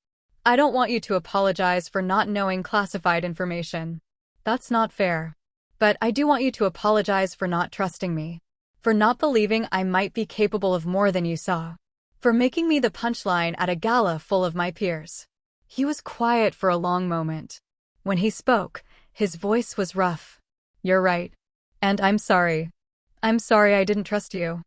I don't want you to apologize for not knowing classified information. That's not fair. But I do want you to apologize for not trusting me. For not believing I might be capable of more than you saw. For making me the punchline at a gala full of my peers. He was quiet for a long moment. When he spoke, his voice was rough. You're right. And I'm sorry. I'm sorry I didn't trust you.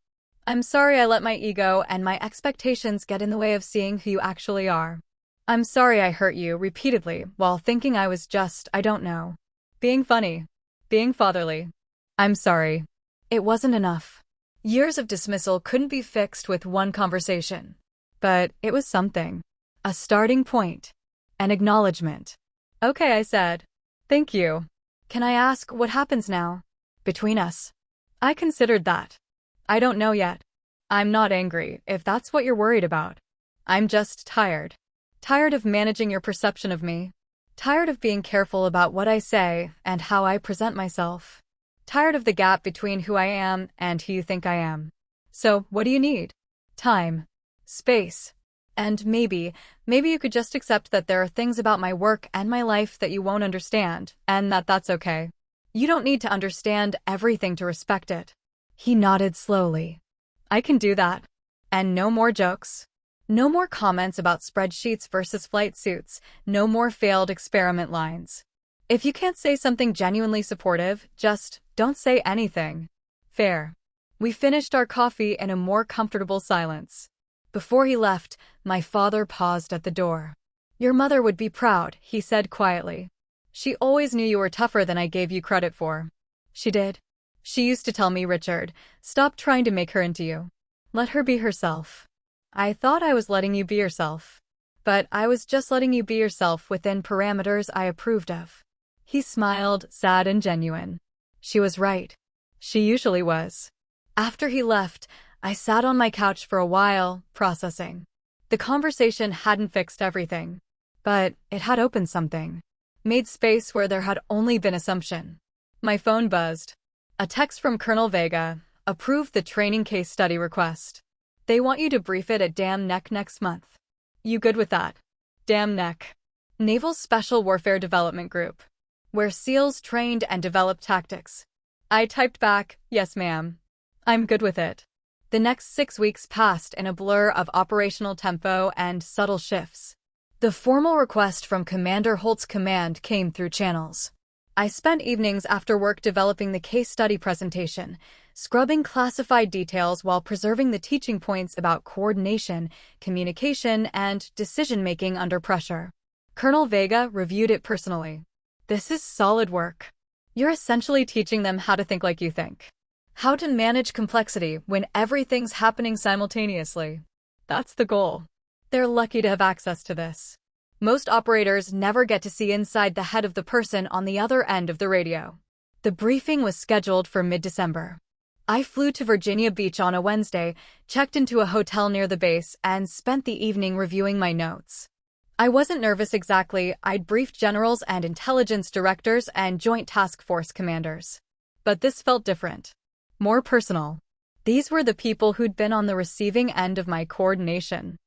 I'm sorry I let my ego and my expectations get in the way of seeing who you actually are. I'm sorry I hurt you repeatedly while thinking I was just— I don't know. Being funny. Being fatherly. I'm sorry. It wasn't enough. Years of dismissal couldn't be fixed with one conversation. But it was something. A starting point. An acknowledgement. Okay, I said. Thank you. Can I ask what happens now? Between us. I considered that. I don't know yet. I'm not angry, if that's what you're worried about. I'm just tired. Tired of managing your perception of me. Tired of being careful about what I say and how I present myself. Tired of the gap between who I am and who you think I am. So, what do you need? Time. Space. And maybe you could just accept that there are things about my work and my life that you won't understand, and that's okay. You don't need to understand everything to respect it. He nodded slowly. I can do that. And no more jokes. No more comments about spreadsheets versus flight suits, no more failed experiment lines. If you can't say something genuinely supportive, just don't say anything. Fair. We finished our coffee in a more comfortable silence. Before he left, my father paused at the door. "Your mother would be proud," he said quietly. "She always knew you were tougher than I gave you credit for." "She did. She used to tell me, Richard, stop trying to make her into you. Let her be herself." "I thought I was letting you be yourself. But I was just letting you be yourself within parameters I approved of." He smiled, sad and genuine. She was right. She usually was. After he left, I sat on my couch for a while, processing. The conversation hadn't fixed everything, but it had opened something. Made space where there had only been assumption. My phone buzzed. A text from Colonel Vega, approved the training case study request. They want you to brief it at Dam Neck next month. You good with that? Dam Neck. Naval Special Warfare Development Group. Where SEALs trained and developed tactics. I typed back, yes ma'am. I'm good with it. The next 6 weeks passed in a blur of operational tempo and subtle shifts. The formal request from Commander Holt's command came through channels. I spent evenings after work developing the case study presentation, scrubbing classified details while preserving the teaching points about coordination, communication, and decision-making under pressure. Colonel Vega reviewed it personally. "This is solid work. You're essentially teaching them how to think like you think. How to manage complexity when everything's happening simultaneously. That's the goal. They're lucky to have access to this. Most operators never get to see inside the head of the person on the other end of the radio." The briefing was scheduled for mid-December. I flew to Virginia Beach on a Wednesday, checked into a hotel near the base, and spent the evening reviewing my notes. I wasn't nervous exactly. I'd briefed generals and intelligence directors and joint task force commanders. But this felt different. More personal. These were the people who'd been on the receiving end of my coordination.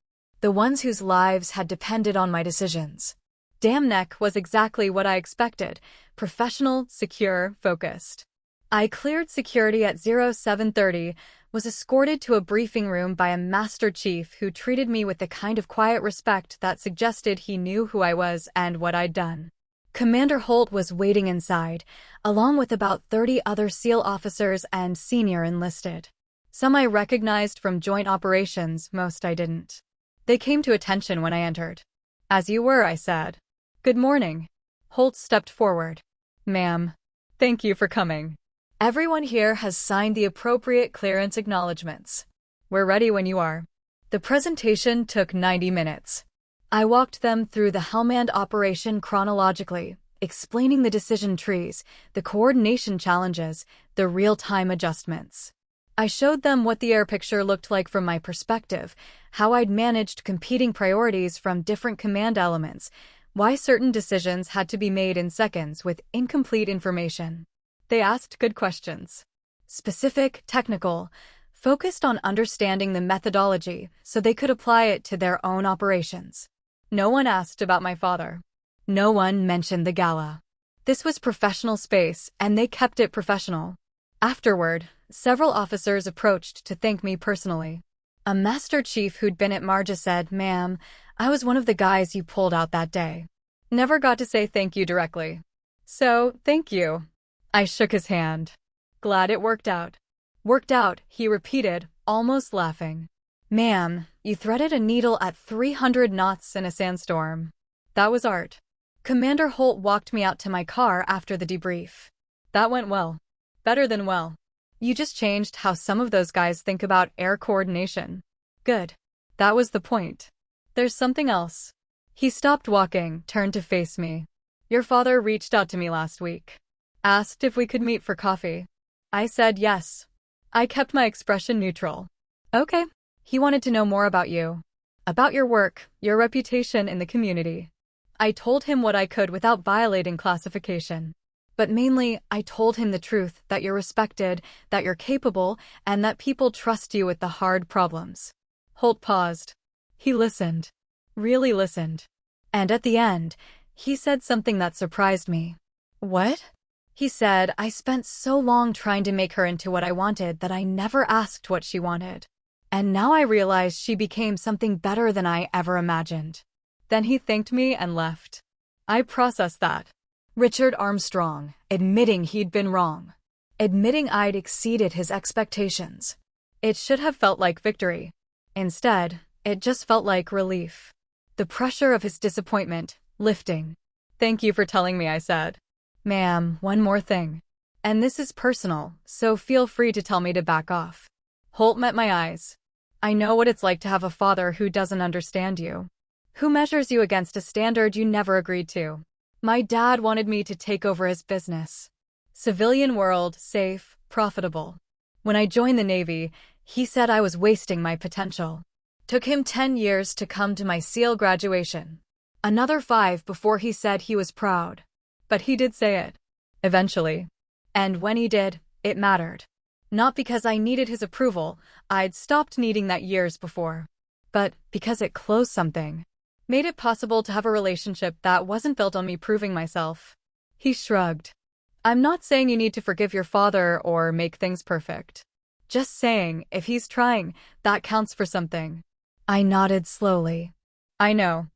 The ones whose lives had depended on my decisions. Dam Neck was exactly what I expected. Professional, secure, focused. I cleared security at 0730, was escorted to a briefing room by a master chief who treated me with the kind of quiet respect that suggested he knew who I was and what I'd done. Commander Holt was waiting inside, along with about 30 other SEAL officers and senior enlisted. Some I recognized from joint operations, most I didn't. They came to attention when I entered. "As you were," I said. "Good morning." Holt stepped forward. "Ma'am, thank you for coming. Everyone here has signed the appropriate clearance acknowledgments. We're ready when you are." The presentation took 90 minutes. I walked them through the Hellmanned operation chronologically, explaining the decision trees, the coordination challenges, the real-time adjustments. I showed them what the air picture looked like from my perspective, how I'd managed competing priorities from different command elements, why certain decisions had to be made in seconds with incomplete information. They asked good questions. Specific, technical, focused on understanding the methodology so they could apply it to their own operations. No one asked about my father. No one mentioned the gala. This was professional space, and they kept it professional. Afterward, several officers approached to thank me personally. A master chief who'd been at Marja said, "Ma'am, I was one of the guys you pulled out that day. Never got to say thank you directly. So, thank you." I shook his hand. "Glad it worked out." "Worked out," he repeated, almost laughing. "Ma'am, you threaded a needle at 300 knots in a sandstorm. That was art." Commander Holt walked me out to my car after the debrief. "That went well. Better than well. You just changed how some of those guys think about air coordination." "Good. That was the point. There's something else." He stopped walking, turned to face me. "Your father reached out to me last week. Asked if we could meet for coffee." I said yes. I kept my expression neutral. "Okay." He wanted to know more about you. About your work, your reputation in the community. I told him what I could without violating classification. But mainly, I told him the truth, that you're respected, that you're capable, and that people trust you with the hard problems. Holt paused. He listened. Really listened. And at the end, he said something that surprised me. "What?" He said, "I spent so long trying to make her into what I wanted that I never asked what she wanted. And now I realize she became something better than I ever imagined. Then he thanked me and left. I processed that. Richard Armstrong, admitting he'd been wrong. Admitting I'd exceeded his expectations. It should have felt like victory. Instead, it just felt like relief. The pressure of his disappointment, lifting. "Thank you for telling me," I said. "Ma'am, one more thing. And this is personal, so feel free to tell me to back off." Holt met my eyes. "I know what it's like to have a father who doesn't understand you. Who measures you against a standard you never agreed to. My dad wanted me to take over his business. Civilian world, safe, profitable. When I joined the Navy, he said I was wasting my potential. Took him 10 years to come to my SEAL graduation. Another 5 before he said he was proud. But he did say it. Eventually. And when he did, it mattered. Not because I needed his approval, I'd stopped needing that years before. But because it closed something. Made it possible to have a relationship that wasn't built on me proving myself." He shrugged. "I'm not saying you need to forgive your father or make things perfect. Just saying, if he's trying, that counts for something." I nodded slowly. "I know.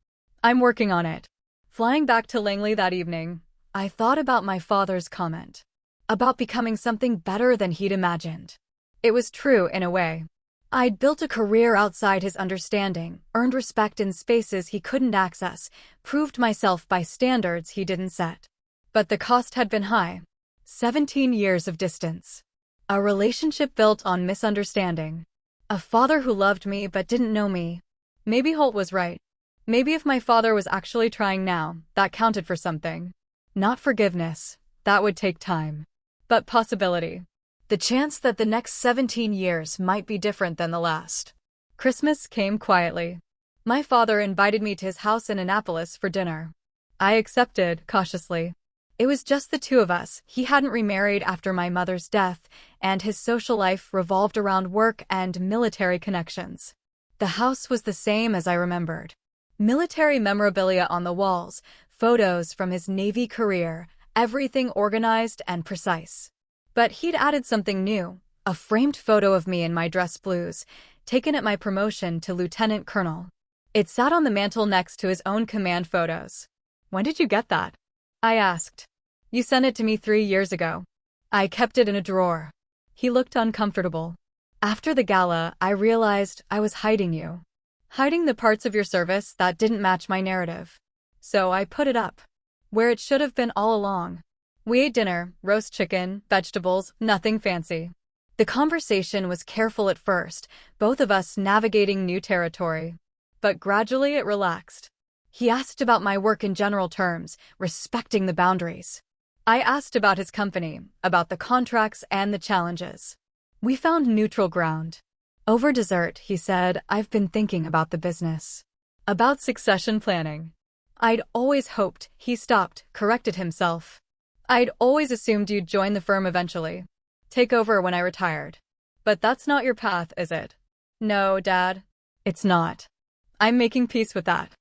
I'm working on it." Flying back to Langley that evening, I thought about my father's comment. About becoming something better than he'd imagined. It was true in a way. I'd built a career outside his understanding, earned respect in spaces he couldn't access, proved myself by standards he didn't set. But the cost had been high. 17 years of distance. A relationship built on misunderstanding. A father who loved me but didn't know me. Maybe Holt was right. Maybe if my father was actually trying now, that counted for something. Not forgiveness. That would take time. But possibility. The chance that the next 17 years might be different than the last. Christmas came quietly. My father invited me to his house in Annapolis for dinner. I accepted, cautiously. It was just the two of us. He hadn't remarried after my mother's death, and his social life revolved around work and military connections. The house was the same as I remembered. Military memorabilia on the walls, photos from his Navy career, everything organized and precise. But he'd added something new, a framed photo of me in my dress blues, taken at my promotion to lieutenant colonel. It sat on the mantel next to his own command photos. "When did you get that?" I asked. "You sent it to me 3 years ago. I kept it in a drawer." He looked uncomfortable. "After the gala, I realized I was hiding you. Hiding the parts of your service that didn't match my narrative. So I put it up. Where it should have been all along. We ate dinner, roast chicken, vegetables, nothing fancy. The conversation was careful at first, both of us navigating new territory. But gradually it relaxed. He asked about my work in general terms, respecting the boundaries. I asked about his company, about the contracts and the challenges. We found neutral ground. Over dessert, he said, "I've been thinking about the business. About succession planning." I'd always hoped. He stopped, corrected himself. "I'd always assumed you'd join the firm eventually. Take over when I retired. But that's not your path, is it?" "No, Dad. It's not. I'm making peace with that.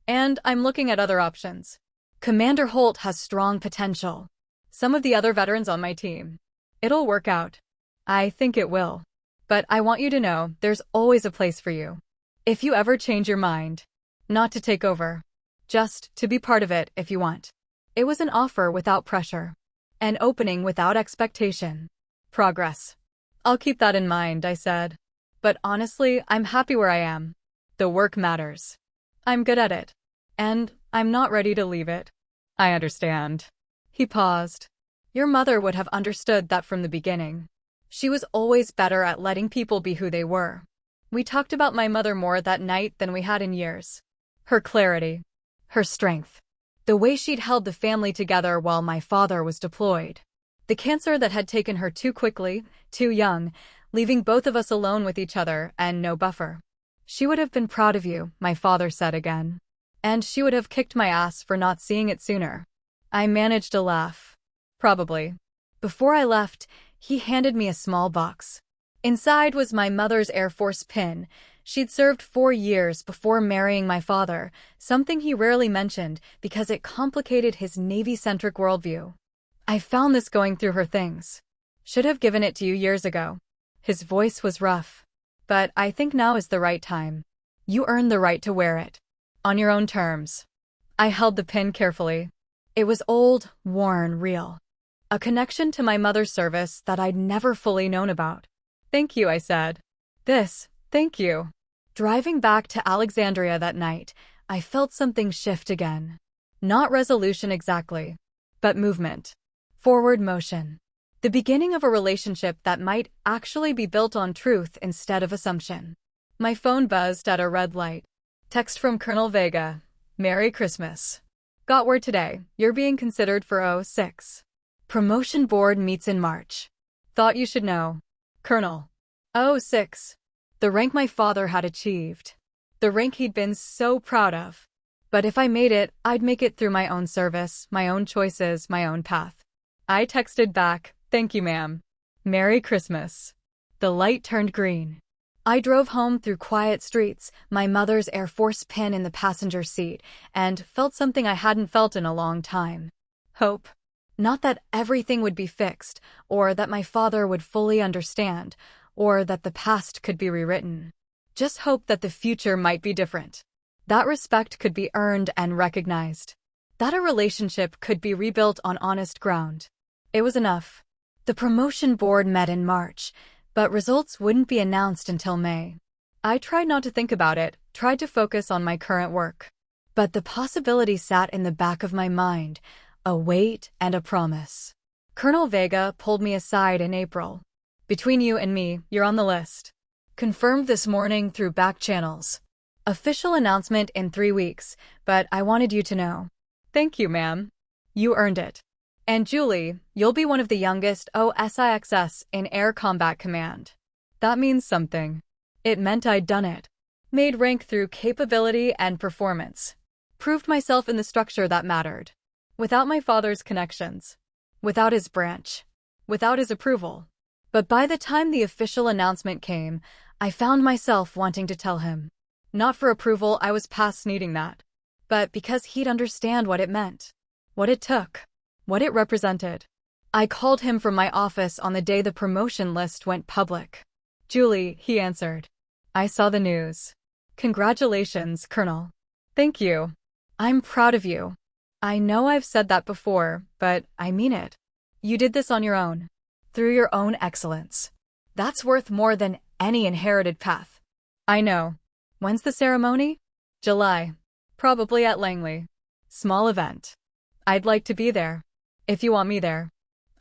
And I'm looking at other options. Commander Holt has strong potential. Some of the other veterans on my team. It'll work out. I think it will. But I want you to know there's always a place for you. If you ever change your mind. Not to take over. Just to be part of it if you want." It was an offer without pressure. An opening without expectation. Progress. "I'll keep that in mind," I said. "But honestly, I'm happy where I am. The work matters. I'm good at it. And I'm not ready to leave it." "I understand." He paused. "Your mother would have understood that from the beginning. She was always better at letting people be who they were." We talked about my mother more that night than we had in years. Her clarity. Her strength. The way she'd held the family together while my father was deployed. The cancer that had taken her too quickly, too young, leaving both of us alone with each other and no buffer. "She would have been proud of you," my father said again. "And she would have kicked my ass for not seeing it sooner." I managed a laugh. "Probably." Before I left, he handed me a small box. Inside was my mother's Air Force pin. She'd served 4 years before marrying my father, something he rarely mentioned because it complicated his Navy-centric worldview. "I found this going through her things. Should have given it to you years ago." His voice was rough. but I think now is the right time. You earned the right to wear it. On your own terms. I held the pin carefully. It was old, worn, real. A connection to my mother's service that I'd never fully known about. Thank you, I said. Thank you. Driving back to Alexandria that night, I felt something shift again. Not resolution exactly, but movement. Forward motion. The beginning of a relationship that might actually be built on truth instead of assumption. My phone buzzed at a red light. Text from Colonel Vega. Merry Christmas. Got word today, you're being considered for '06. Promotion board meets in March. Thought you should know. Colonel. '06. The rank my father had achieved. The rank he'd been so proud of. But if I made it, I'd make it through my own service, my own choices, my own path. I texted back, thank you, ma'am. Merry Christmas. The light turned green. I drove home through quiet streets, my mother's Air Force pin in the passenger seat, and felt something I hadn't felt in a long time. Hope. Not that everything would be fixed, or that my father would fully understand, or that the past could be rewritten. Just hope that the future might be different. That respect could be earned and recognized. That a relationship could be rebuilt on honest ground. It was enough. The promotion board met in March, but results wouldn't be announced until May. I tried not to think about it, tried to focus on my current work. But the possibility sat in the back of my mind, a weight and a promise. Colonel Vega pulled me aside in April. Between you and me, you're on the list. Confirmed this morning through back channels. Official announcement in 3 weeks, but I wanted you to know. Thank you, ma'am. You earned it. And Julie, you'll be one of the youngest OSIXs in Air Combat Command. That means something. It meant I'd done it. Made rank through capability and performance. Proved myself in the structure that mattered. Without my father's connections. Without his branch. Without his approval. But by the time the official announcement came, I found myself wanting to tell him. Not for approval, I was past needing that. But because he'd understand what it meant. What it took. What it represented. I called him from my office on the day the promotion list went public. Julie, he answered. I saw the news. Congratulations, Colonel. Thank you. I'm proud of you. I know I've said that before, but I mean it. You did this on your own. Through your own excellence. That's worth more than any inherited path. I know. When's the ceremony? July. Probably at Langley. Small event. I'd like to be there. If you want me there.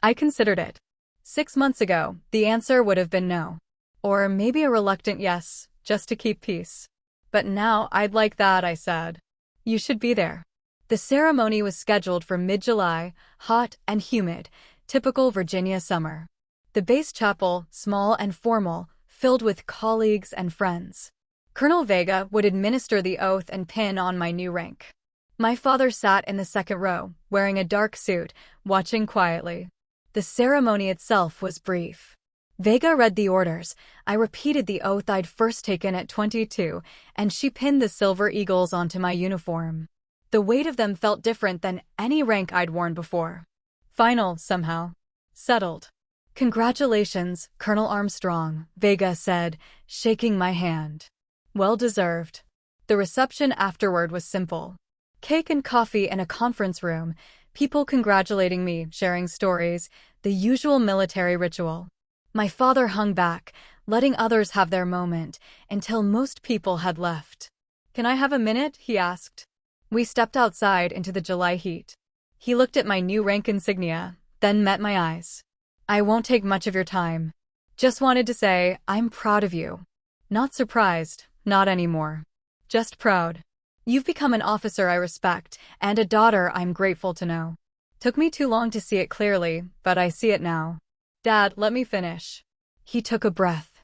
I considered it. 6 months ago, the answer would have been no. Or maybe a reluctant yes, just to keep peace. But now I'd like that, I said. You should be there. The ceremony was scheduled for mid-July, hot and humid, typical Virginia summer. The base chapel, small and formal, filled with colleagues and friends. Colonel Vega would administer the oath and pin on my new rank. My father sat in the second row, wearing a dark suit, watching quietly. The ceremony itself was brief. Vega read the orders, I repeated the oath I'd first taken at 22, and she pinned the silver eagles onto my uniform. The weight of them felt different than any rank I'd worn before. Final, somehow. Settled. Congratulations, Colonel Armstrong, Vega said, shaking my hand. Well deserved. The reception afterward was simple. Cake and coffee in a conference room, people congratulating me, sharing stories, the usual military ritual. My father hung back, letting others have their moment, until most people had left. Can I have a minute? He asked. We stepped outside into the July heat. He looked at my new rank insignia, then met my eyes. I won't take much of your time. Just wanted to say, I'm proud of you. Not surprised, not anymore. Just proud. You've become an officer I respect, and a daughter I'm grateful to know. Took me too long to see it clearly, but I see it now. Dad, let me finish. He took a breath.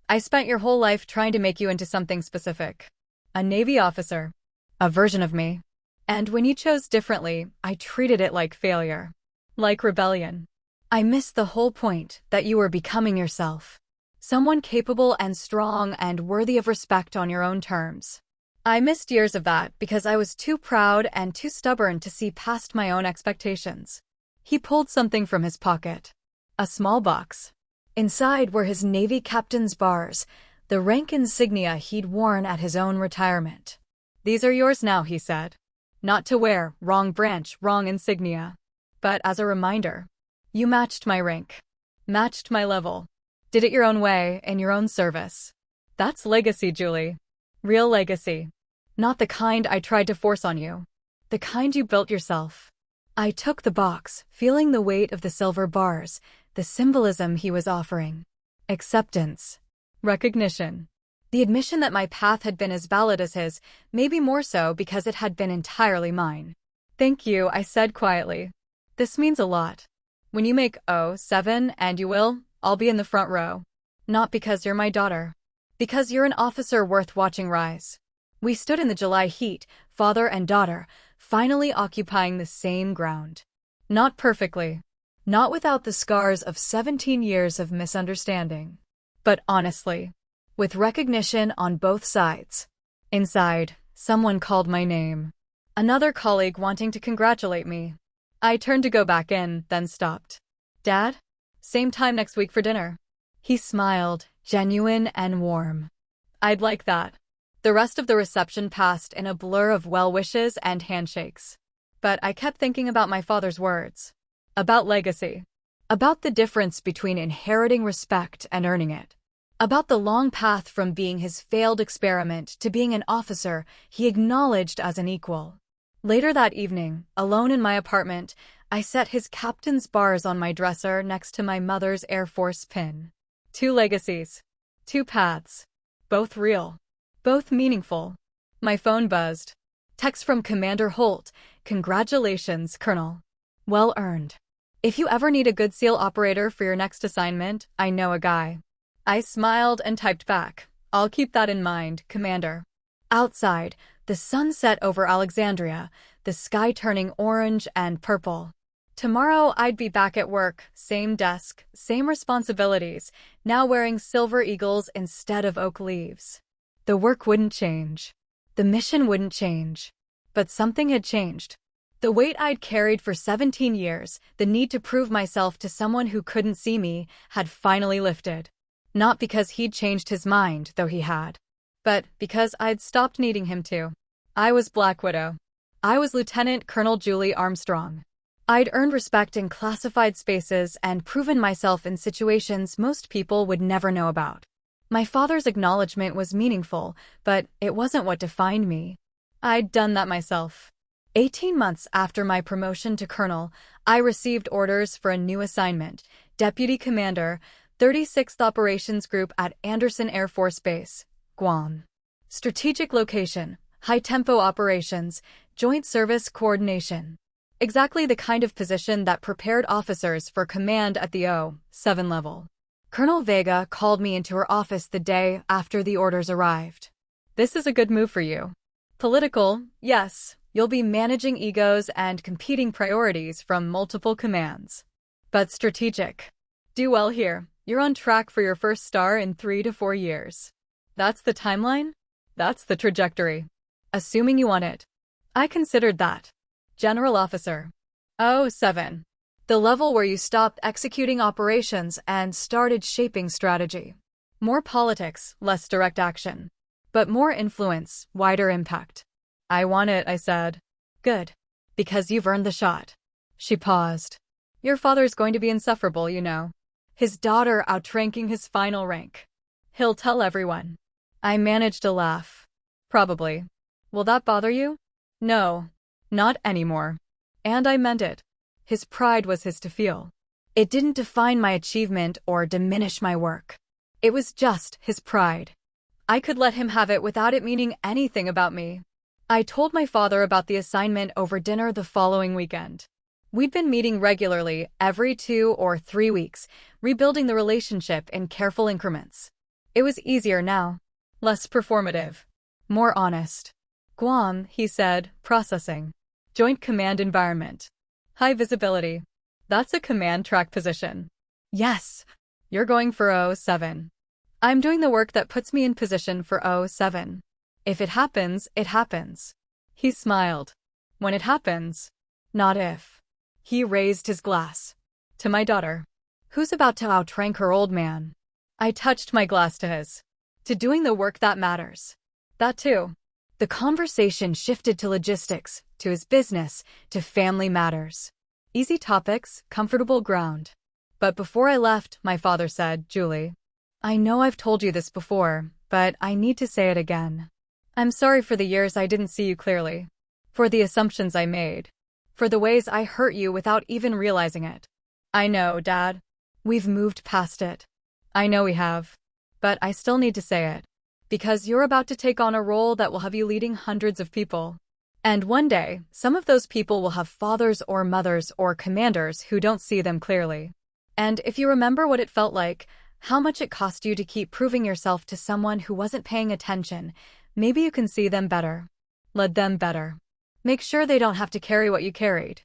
I spent your whole life trying to make you into something specific. A Navy officer. A version of me. And when you chose differently, I treated it like failure. Like rebellion. I missed the whole point, that you were becoming yourself. Someone capable and strong and worthy of respect on your own terms. I missed years of that because I was too proud and too stubborn to see past my own expectations. He pulled something from his pocket. A small box. Inside were his Navy captain's bars, the rank insignia he'd worn at his own retirement. "These are yours now," he said. "Not to wear, wrong branch, wrong insignia. But as a reminder, you matched my rank, matched my level, did it your own way, in your own service. That's legacy, Julie. Real legacy. Not the kind I tried to force on you. The kind you built yourself." I took the box, feeling the weight of the silver bars, the symbolism he was offering. Acceptance. Recognition. The admission that my path had been as valid as his, maybe more so because it had been entirely mine. "Thank you," I said quietly. "This means a lot. When you make 07, and you will, I'll be in the front row. Not because you're my daughter. Because you're an officer worth watching rise." We stood in the July heat, father and daughter, finally occupying the same ground. Not perfectly. Not without the scars of 17 years of misunderstanding. But honestly, with recognition on both sides. Inside, someone called my name. Another colleague wanting to congratulate me. I turned to go back in, then stopped. "Dad? Same time next week for dinner." He smiled, genuine and warm. "I'd like that." The rest of the reception passed in a blur of well wishes and handshakes. But I kept thinking about my father's words. About legacy. About the difference between inheriting respect and earning it. About the long path from being his failed experiment to being an officer he acknowledged as an equal. Later that evening, alone in my apartment, I set his captain's bars on my dresser next to my mother's Air Force pin. 2 legacies. 2 paths. Both real. Both meaningful. My phone buzzed. Text from Commander Holt. "Congratulations, Colonel. Well earned. If you ever need a good SEAL operator for your next assignment, I know a guy." I smiled and typed back, "I'll keep that in mind, Commander." Outside, the sun set over Alexandria, the sky turning orange and purple. Tomorrow I'd be back at work, same desk, same responsibilities, now wearing silver eagles instead of oak leaves. The work wouldn't change. The mission wouldn't change. But something had changed. The weight I'd carried for 17 years, the need to prove myself to someone who couldn't see me, had finally lifted. Not because he'd changed his mind, though he had. But because I'd stopped needing him to. I was Black Widow. I was Lieutenant Colonel Julie Armstrong. I'd earned respect in classified spaces and proven myself in situations most people would never know about. My father's acknowledgement was meaningful, but it wasn't what defined me. I'd done that myself. 18 months after my promotion to colonel, I received orders for a new assignment, Deputy Commander, 36th Operations Group at Andersen Air Force Base, Guam. Strategic location, high-tempo operations, joint service coordination. Exactly the kind of position that prepared officers for command at the 07 level. Colonel Vega called me into her office the day after the orders arrived. "This is a good move for you. Political, yes, you'll be managing egos and competing priorities from multiple commands. But strategic. Do well here. You're on track for your first star in 3 to 4 years. That's the timeline? That's the trajectory. Assuming you want it." I considered that. General Officer. 07. The level where you stopped executing operations and started shaping strategy. More politics, less direct action. But more influence, wider impact. "I want it," I said. "Good. Because you've earned the shot." She paused. "Your father's going to be insufferable, you know. His daughter outranking his final rank. He'll tell everyone." I managed a laugh. "Probably. Will that bother you?" "No. Not anymore." And I meant it. His pride was his to feel. It didn't define my achievement or diminish my work. It was just his pride. I could let him have it without it meaning anything about me. I told my father about the assignment over dinner the following weekend. We'd been meeting regularly every 2 or 3 weeks, rebuilding the relationship in careful increments. It was easier now. Less performative. More honest. "Guam," he said, processing. "Joint command environment. High visibility. That's a command track position." "Yes. You're going for 07. I'm doing the work that puts me in position for 07. If it happens, it happens." He smiled. "When it happens. Not if." He raised his glass. "To my daughter. Who's about to outrank her old man." I touched my glass to his. to doing the work that matters. That too. The conversation shifted to logistics, to his business, to family matters. Easy topics, comfortable ground. But before I left, my father said, "Julie, I know I've told you this before, but I need to say it again. I'm sorry for the years I didn't see you clearly. For the assumptions I made. For the ways I hurt you without even realizing it. I know, Dad. We've moved past it. I know we have. But I still need to say it. Because you're about to take on a role that will have you leading hundreds of people. And one day, some of those people will have fathers or mothers or commanders who don't see them clearly. And if you remember what it felt like, how much it cost you to keep proving yourself to someone who wasn't paying attention, maybe you can see them better. Lead them better. Make sure they don't have to carry what you carried."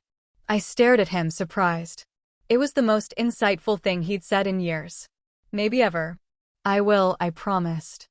I stared at him, surprised. It was the most insightful thing he'd said in years. Maybe ever. "I will," I promised.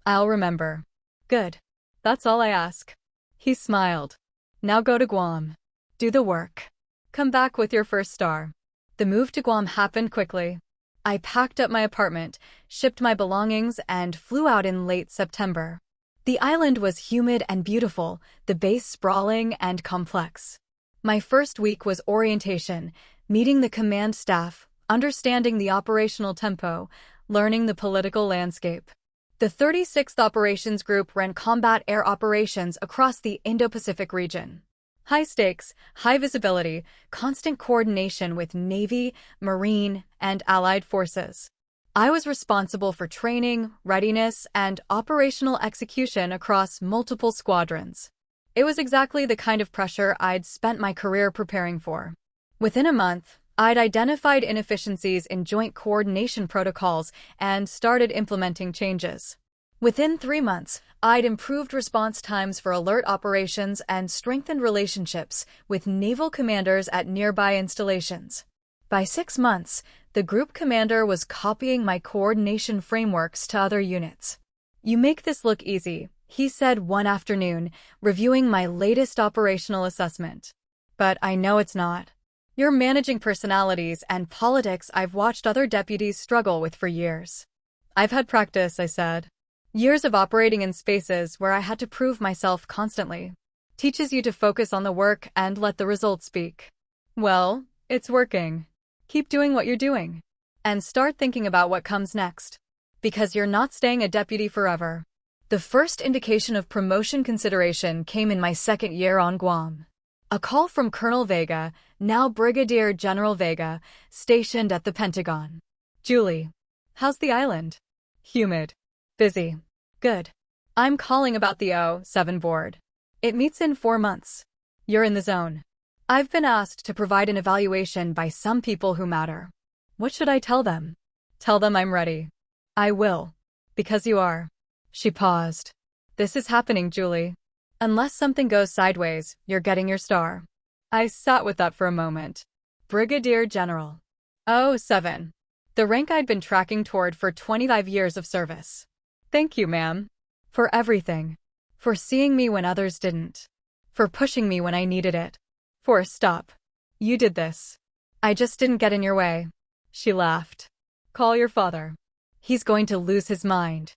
"I'll remember." "Good. That's all I ask." He smiled. "Now go to Guam. Do the work. Come back with your first star." The move to Guam happened quickly. I packed up my apartment, shipped my belongings, and flew out in late September. The island was humid and beautiful, the base sprawling and complex. My first week was orientation, meeting the command staff, understanding the operational tempo, learning the political landscape. The 36th Operations Group ran combat air operations across the Indo-Pacific region. High stakes, high visibility, constant coordination with Navy, Marine, and Allied forces. I was responsible for training, readiness, and operational execution across multiple squadrons. It was exactly the kind of pressure I'd spent my career preparing for. Within a month, I'd identified inefficiencies in joint coordination protocols and started implementing changes. Within 3 months, I'd improved response times for alert operations and strengthened relationships with naval commanders at nearby installations. By 6 months, the group commander was copying my coordination frameworks to other units. "You make this look easy," he said one afternoon, reviewing my latest operational assessment. "But I know it's not. You're managing personalities and politics I've watched other deputies struggle with for years." "I've had practice," I said. "Years of operating in spaces where I had to prove myself constantly. Teaches you to focus on the work and let the results speak." "Well, it's working. Keep doing what you're doing. And start thinking about what comes next. Because you're not staying a deputy forever." The first indication of promotion consideration came in my second year on Guam. A call from Colonel Vega, now Brigadier General Vega, stationed at the Pentagon. "Julie, how's the island?" "Humid. Busy." "Good. I'm calling about the O7 board. It meets in 4 months. You're in the zone. I've been asked to provide an evaluation by some people who matter. What should I tell them?" "Tell them I'm ready." "I will. Because you are." She paused. "This is happening, Julie. Unless something goes sideways, you're getting your star." I sat with that for a moment. Brigadier General. O7. The rank I'd been tracking toward for 25 years of service. "Thank you, ma'am. For everything. For seeing me when others didn't. For pushing me when I needed it. For stop. You did this. I just didn't get in your way." She laughed. "Call your father. He's going to lose his mind."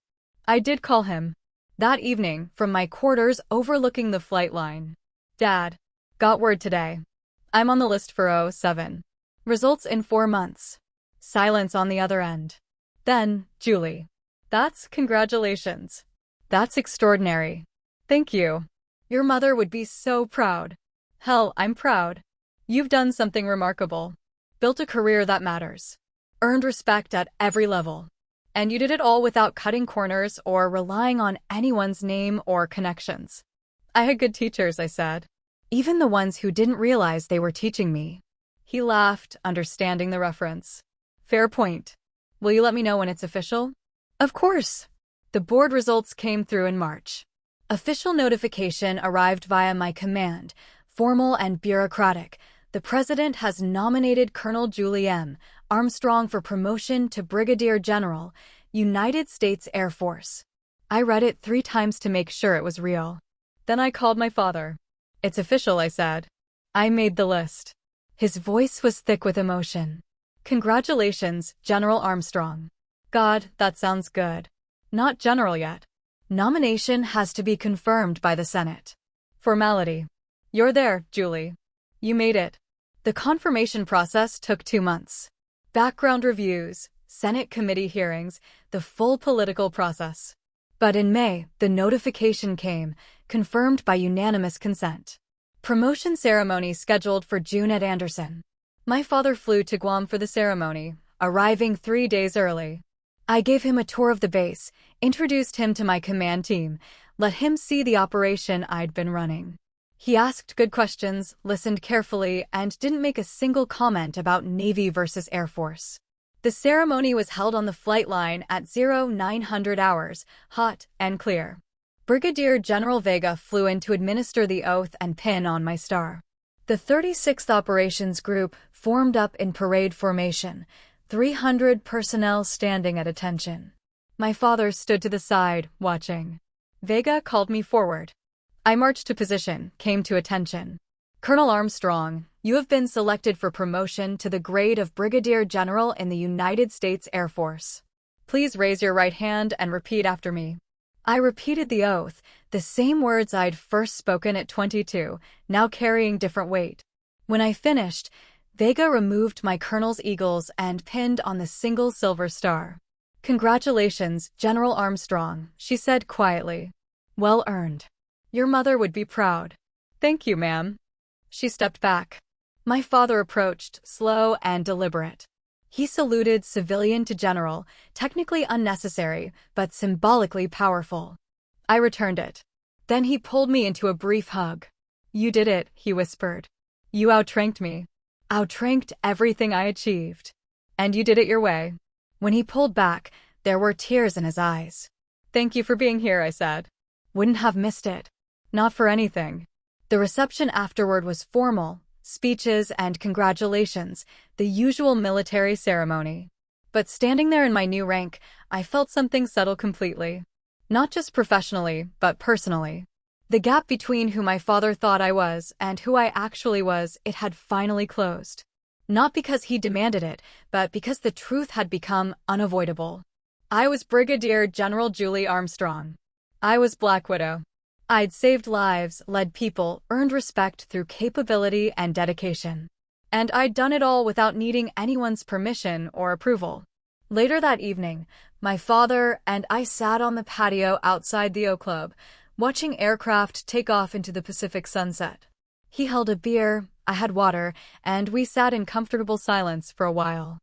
I did call him. That evening, from my quarters overlooking the flight line. "Dad, got word today. I'm on the list for O7. Results in 4 months." Silence on the other end. Then, "Julie. That's congratulations. That's extraordinary. Thank you. Your mother would be so proud." "Hell, I'm proud. You've done something remarkable. Built a career that matters. Earned respect at every level. And you did it all without cutting corners or relying on anyone's name or connections." "I had good teachers," I said. "Even the ones who didn't realize they were teaching me." He laughed, understanding the reference. "Fair point. Will you let me know when it's official?" "Of course." The board results came through in March. Official notification arrived via my command, formal and bureaucratic. The President has nominated Colonel Julie M. Armstrong for promotion to Brigadier General, United States Air Force. I read it 3 times to make sure it was real. Then I called my father. "It's official," I said. "I made the list." His voice was thick with emotion. "Congratulations, General Armstrong." "God, that sounds good. Not general yet. Nomination has to be confirmed by the Senate. Formality. You're there, Julie. You made it. The confirmation process took 2 months. Background reviews, Senate committee hearings, the full political process. But in May, the notification came, confirmed by unanimous consent. Promotion ceremony scheduled for June at Anderson. My father flew to Guam for the ceremony, arriving 3 days early. I gave him a tour of the base, introduced him to my command team, let him see the operation I'd been running. He asked good questions, listened carefully, and didn't make a single comment about Navy versus Air Force. The ceremony was held on the flight line at 0900 hours, hot and clear. Brigadier General Vega flew in to administer the oath and pin on my star. The 36th Operations Group formed up in parade formation, 300 personnel standing at attention. My father stood to the side, watching. Vega called me forward. I marched to position, came to attention. Colonel Armstrong, you have been selected for promotion to the grade of Brigadier General in the United States Air Force. Please raise your right hand and repeat after me. I repeated the oath, the same words I'd first spoken at 22, now carrying different weight. When I finished, Vega removed my colonel's eagles and pinned on the single silver star. Congratulations, General Armstrong, she said quietly. Well earned. Your mother would be proud. Thank you, ma'am. She stepped back. My father approached, slow and deliberate. He saluted civilian to general, technically unnecessary, but symbolically powerful. I returned it. Then he pulled me into a brief hug. You did it, he whispered. You outranked me. Outranked everything I achieved. And you did it your way. When he pulled back, there were tears in his eyes. Thank you for being here, I said. Wouldn't have missed it. Not for anything. The reception afterward was formal, speeches and congratulations, the usual military ceremony. But standing there in my new rank, I felt something settle completely. Not just professionally, but personally. The gap between who my father thought I was and who I actually was, it had finally closed. Not because he demanded it, but because the truth had become unavoidable. I was Brigadier General Julie Armstrong. I was Black Widow. I'd saved lives, led people, earned respect through capability and dedication. And I'd done it all without needing anyone's permission or approval. Later that evening, my father and I sat on the patio outside the O Club, watching aircraft take off into the Pacific sunset. He held a beer, I had water, and we sat in comfortable silence for a while.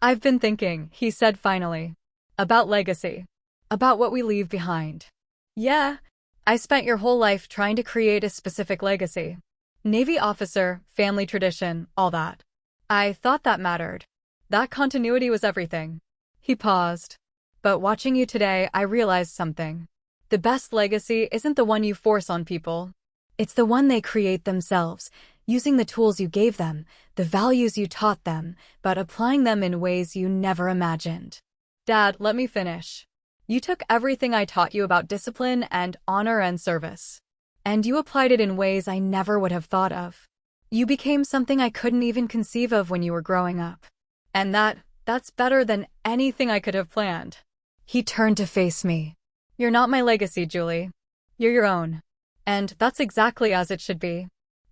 I've been thinking, he said finally, about legacy. About what we leave behind. Yeah, I spent your whole life trying to create a specific legacy. Navy officer, family tradition, all that. I thought that mattered. That continuity was everything. He paused. But watching you today, I realized something. The best legacy isn't the one you force on people. It's the one they create themselves, using the tools you gave them, the values you taught them, but applying them in ways you never imagined. Dad, let me finish. You took everything I taught you about discipline and honor and service. And you applied it in ways I never would have thought of. You became something I couldn't even conceive of when you were growing up. And that's better than anything I could have planned. He turned to face me. You're not my legacy, Julie. You're your own. And that's exactly as it should be.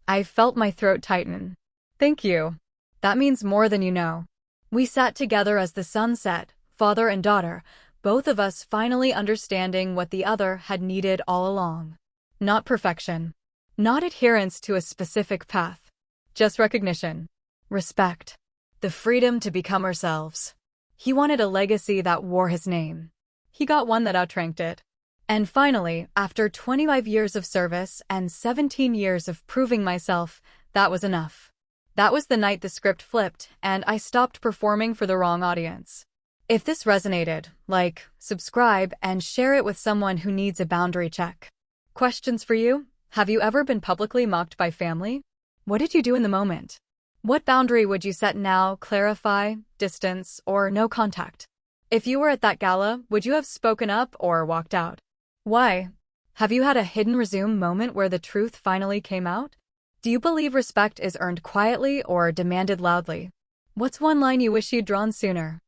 I felt my throat tighten. Thank you. That means more than you know. We sat together as the sun set, father and daughter, both of us finally understanding what the other had needed all along. Not perfection. Not adherence to a specific path. Just recognition. Respect. The freedom to become ourselves. He wanted a legacy that wore his name. He got one that outranked it. And finally, after 25 years of service and 17 years of proving myself, that was enough. That was the night the script flipped and I stopped performing for the wrong audience. If this resonated, like, subscribe, and share it with someone who needs a boundary check. Questions for you? Have you ever been publicly mocked by family? What did you do in the moment? What boundary would you set now, clarify, distance, or no contact? If you were at that gala, would you have spoken up or walked out? Why? Have you had a hidden resume moment where the truth finally came out? Do you believe respect is earned quietly or demanded loudly? What's one line you wish you'd drawn sooner?